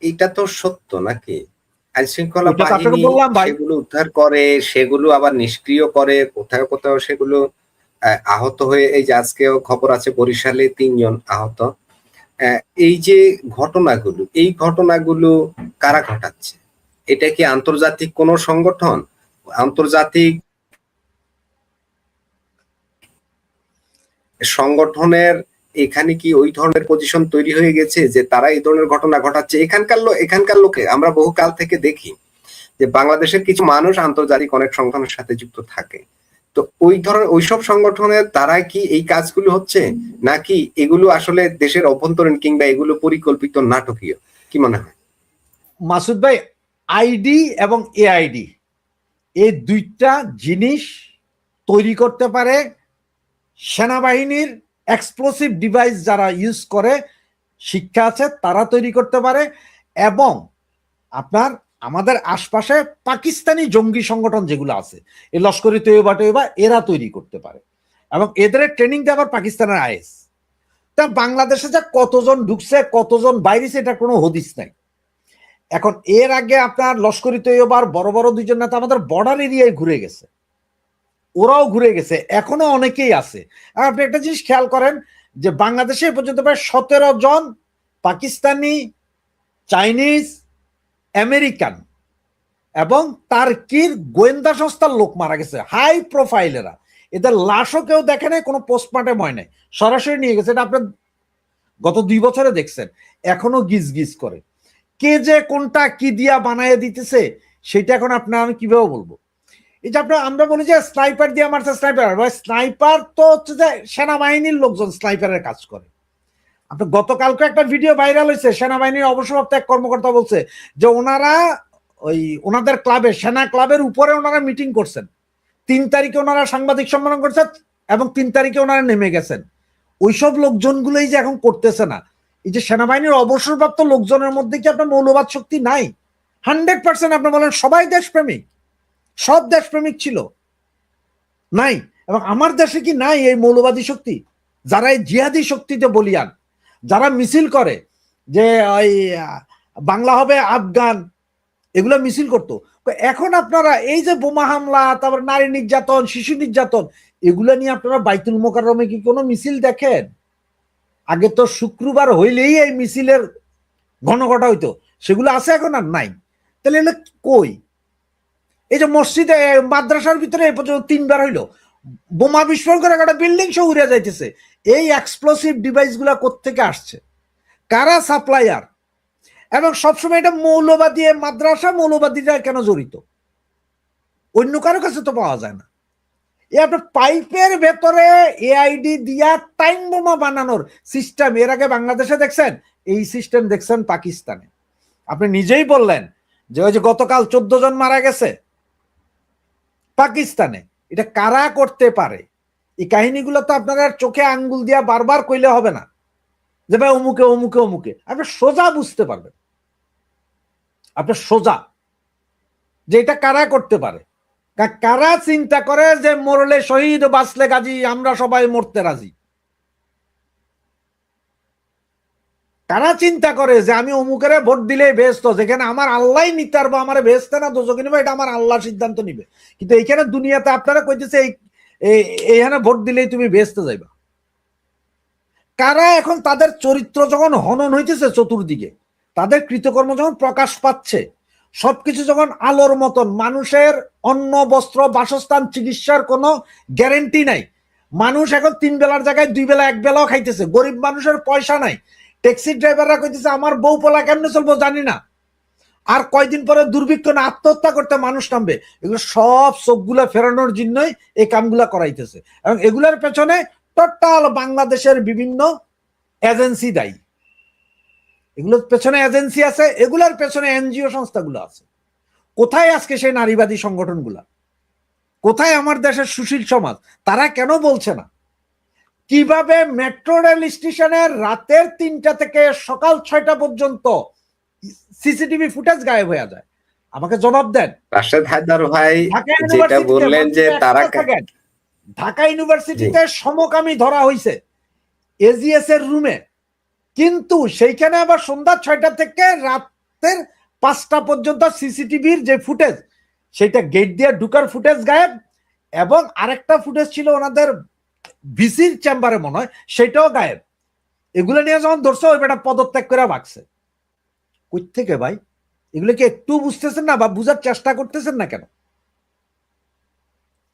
এটা তো সত্য নাকি? আইন শৃঙ্খলা বাহিনী সেগুলো উদ্ধার করে, সেগুলো আবার নিষ্ক্রিয় করে, কোথাও কোথাও সেগুলো আহত হয়ে, এই যে আজকেও খবর আছে বরিশালে ৩ জন আহত। এই যে ঘটনাগুলো, এই ঘটনাগুলো কারা ঘটাচ্ছে? এটা কি আন্তর্জাতিক কোন সংগঠন, আন্তর্জাতিক সংগঠনের এখানে কি ওই ধরনের পজিশন তৈরি হয়ে গেছে যে তারা এই ধরনের ঘটনা ঘটাচ্ছে? এখানকার লোকে আমরা বহুকাল থেকে দেখি যে বাংলাদেশের কিছু মানুষ আন্তর্জাতিক অনেক সংগঠনের সাথে যুক্ত থাকে, তো ওই ধরনের ওইসব সংগঠনের দ্বারা কি এই কাজগুলো হচ্ছে, নাকি এগুলো আসলে দেশের অভ্যন্তরীণ কিংবা এগুলো পরিকল্পিত নাটকীয়? কি মনে হয় মাসুদ ভাই? আইডি এবং এআইডি এই দুইটা জিনিস তৈরি করতে পারে সেনাবাহিনীর এক্সপ্লোসিভ ডিভাইস যারা ইউজ করে, শিক্ষা আছে, তারা তৈরি করতে পারে। এবং আপনার আমাদের আশপাশে পাকিস্তানি জঙ্গি সংগঠন যেগুলো আছে, এই লস্করি তৈয়বা টৈয়বা, এরা তৈরি করতে পারে, এবং এদের ট্রেনিং দেয় আবার পাকিস্তানের আইএস। তা বাংলাদেশে যা কতজন ঢুকছে কতজন বাইরেছে এটা কোনো হদিস নাই। এখন এর আগে আপনার লস্করি তৈয়বার বড় বড় ২ জন নেতা আমাদের বর্ডার এরিয়ায় ঘুরে গেছে, ওরাও ঘুরে গেছে, এখনো অনেকেই আছে। আর আপনি একটা জিনিস খেয়াল করেন যে বাংলাদেশে পর্যন্ত প্রায় ১৭ জন পাকিস্তানি, চাইনিজ, আমেরিকান এবং তার্কির গোয়েন্দা সংস্থার লোক মারা গেছে, হাই প্রোফাইলেরা। এদের লাশও কেউ দেখে নাই, কোনো পোস্টমর্টেম হয় নাই, সরাসরি নিয়ে গেছে। এটা আপনি গত ২ বছরে দেখছেন, এখনো গিজ গিজ করে। কে যে কোনটা কি দিয়া বানায় দিতেছে সেটা এখন আপনার আমি কিভাবে বলবো? এই যে আপনার আমরা বলি যে স্নাইপার দিয়ে মারছে, স্নাইপার তো হচ্ছে যে সেনাবাহিনীর লোকজন স্নাইপারের কাজ করে। আপনার গতকালকে একটা ভিডিও ভাইরাল হয়েছে, সেনাবাহিনীর অবসরপ্রাপ্ত এক কর্মকর্তা বলছে যে ওনারা ওই ওনাদের ক্লাবে, সেনা ক্লাবের উপরে ওনারা মিটিং করছেন, ৩ তারিখে ওনারা সাংবাদিক সম্মেলন করছেন এবং ৩ তারিখে ওনারা নেমে গেছেন। ওইসব লোকজনগুলোই যে এখন করতেছে না। এই যে সেনাবাহিনীর অবসরপ্রাপ্ত লোকজনের মধ্যে কি আপনার মৌলবাদ শক্তি নাই? 100% আপনি বলেন সবাই দেশপ্রেমিক, সব দেশপ্রেমিক ছিল নাই? এবং আমার দেশে কি নাই এই মৌলবাদী শক্তি, যারা এই জিহাদি শক্তিতে বলিয়ান, যারা মিছিল করে যে ওই বাংলা হবে আফগান, এগুলো মিছিল করতো। এখন আপনারা এই যে বোমা হামলা, তারপর নারী নির্যাতন, শিশু নির্যাতন, এগুলো নিয়ে আপনারা বাইতুল মোকাররমে কি কোনো মিছিল দেখেন? আগে তো শুক্রবার হইলেই এই মিছিলের ঘনঘটা হইতো, সেগুলো আছে এখন আর নাই। তাহলে এগুলো কই? এই যে মসজিদে মাদ্রাসার ভিতরে এ পর্যন্ত 3বার হইলো বোমা বিস্ফোরণ করে একটা বিল্ডিং সহ উড়ে যাইতেছে। এই এক্সপ্লোসিভ ডিভাইস গুলা কোত্থেকে আসছে, কারা সাপ্লায়ার, এবং সবসময় এটা মৌলবাদী মাদ্রাসা, মৌলবাদীরা কেন জড়িত, অন্য কারো কাছে তো পাওয়া যায় না। এই আপনার পাইপের ভেতরে এআইডি দিয়া টাইম বোমা বানানোর সিস্টেম এর আগে বাংলাদেশে দেখছেন? এই সিস্টেম দেখছেন পাকিস্তানে। আপনি নিজেই বললেন যে ওই যে গতকাল 14 জন মারা গেছে পাকিস্তানে। এটা কারা করতে পারে? এই কাহিনীগুলো তো আপনারা চোখে আঙ্গুল দিয়া বারবার কইলে হবে না যে ভাই অমুকে অমুকে অমুকে। আপনি সোজা বুঝতে পারবেন, আপনি সোজা যে এটা কারা করতে পারে। কারা চিন্তা করে যে মরলে শহীদ বাঁচলে গাজী, আমরা সবাই মরতে রাজি। তারা চিন্তা করে যে আমি অমুকের ভোট দিলেই বেহেস্ত, যেখানে আমার আল্লাহ নিতে পারবো, আমার বেহেস্ত না দোজখে নিবে এটা আমার আল্লাহ সিদ্ধান্ত নিবে। কিন্তু এইখানে দুনিয়াতে আপনারা কইতেছে এইখানে ভোট দিলেই তুমি বেহেস্তে যাইবা। কারা এখন তাদের চরিত্র যখন হনন হইতেছে চতুর্দিকে, তাদের কৃতকর্ম যখন প্রকাশ পাচ্ছে, সবকিছু যখন আলোর মতন, মানুষের অন্ন বস্ত্র বাসস্থান চিকিৎসার কোনো গ্যারেন্টি নাই, মানুষ এখন 3 বেলার জায়গায় 2 বেলা 1 বেলাও খাইতেছে, গরিব মানুষের পয়সা নাই, ট্যাক্সি ড্রাইভাররা কইতেছে আমার বউ পোলা কেমনে চলবো জানি না, আর কয়দিন পরে দুর্ভিক্ষ না আত্মহত্যা করতে মানুষ নামবে। এগুলো সব চোখগুলা ফেরানোর জন্যই এই কামগুলা করাইতেছে, এবং এগুলোর পেছনে টোটাল বাংলাদেশের বিভিন্ন এজেন্সি দায়ী। এগুলোর পেছনে এজেন্সি আছে, এগুলোর পেছনে এনজিও সংস্থাগুলো আছে। কোথায় আজকে সেই নারীবাদী সংগঠনগুলা? কোথায় আমার দেশের সুশীল সমাজ? তারা কেন বলছে না? কিভাবে মেট্রো রেল স্টেশনের রাতের 3টা থেকে সকাল 6টা পর্যন্ত সিসিটিভি ফুটেজ গায়েব হয়ে যায়? আমাকে জবাব দেন। রাশেদ হায়দার ভাই যেটা বললেন যে তারা ঢাকা ইউনিভার্সিটিতে সমকামী ধরা হয়েছে এজিএস এর রুমে, কিন্তু সেইখানে আবার সন্ধ্যা 6টা থেকে রাতের 5টা পর্যন্ত সিসিটিভির যে ফুটেজ, সেটা গেট দিয়ে ঢুকার ফুটেজ গায়েব, এবং আরেকটা ফুটেজ ছিল ওনাদের ভিসির চেম্বারে মনে হয়, সেটাও গায়েব। এগুলো নিয়ে যখন ধরছে ওই বেটা পদত্যাগ করে ভাগছে। কই থেকে ভাই? এগুলো কি একটু বুঝতেছেন না, বা বুঝার চেষ্টা করতেছেন না কেন?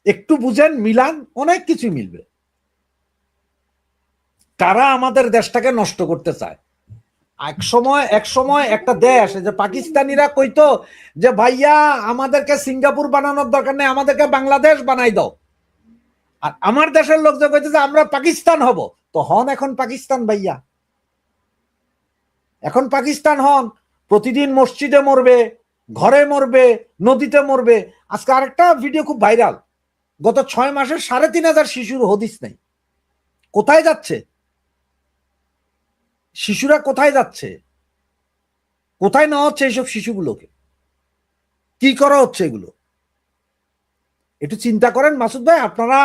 একটু বুঝেন, মিলান, অনেক কিছু মিলবে। কারা আমাদের দেশটাকে নষ্ট করতে চায়? এক সময় একটা দেশ, যে পাকিস্তানিরা কইতো যে ভাইয়া আমাদেরকে সিঙ্গাপুর বানানোর দরকার নেই, আমাদেরকে বাংলাদেশ বানাই দাও। আর আমার দেশের লোক যে কইতেছে আমরা পাকিস্তান হব, তো হন এখন পাকিস্তান ভাইয়া, এখন পাকিস্তান হন। প্রতিদিন মসজিদে মরবে, ঘরে মরবে, নদীতে মরবে। আজকে আরেকটা ভিডিও খুব ভাইরাল, গত 6 মাসে 3,500 শিশুর হদিস নাই। কোথায় যাচ্ছে শিশুরা? কোথায় যাচ্ছে? কোথায় নেওয়া হচ্ছে এইসব শিশুগুলোকে? কি করা হচ্ছে এগুলো? একটু চিন্তা করেন মাসুদ ভাই। আপনারা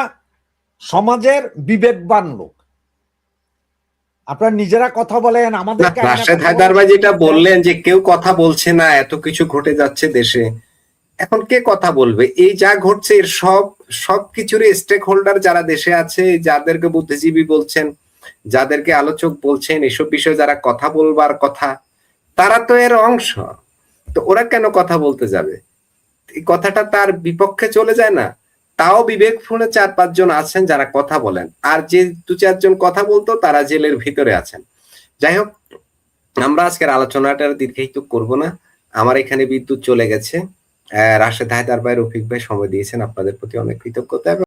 সমাজের বিবেকবান লোক, আপনারা নিজেরা কথা বলেন। আমাদের রাশেদ হায়দার ভাই যেটা বললেন যে কেউ কথা বলছে না, এত কিছু ঘটে যাচ্ছে দেশে, এখন কে কথা বলবে? এই যা ঘটছে এর সবকিছুরই স্টেক হোল্ডার যারা দেশে আছে, যাদেরকে বুদ্ধিজীবী বলছেন, যাদেরকে আলোচক বলছেন, এসব বিষয়ে যারা কথা বলবার কথা, তারা তো এর অংশ। তো ওরা কেন কথা বলতে যাবে? এই কথাটা তার বিপক্ষে চলে যায় না? তাও বিবেকপূর্ণ 4-5 জন আছেন যারা কথা বলেন, আর যে 2-4 জন কথা বলতো তারা জেলের ভিতরে আছেন। যাই হোক, আমরা আজকের আলোচনাটা দীর্ঘায়িত করব না। আমার এখানে বিদ্যুৎ চলে গেছে। রাশেদ হায়দার ভাই, রফিক ভাই সময় দিয়েছেন, আপনাদের প্রতি অনেক কৃতজ্ঞতা।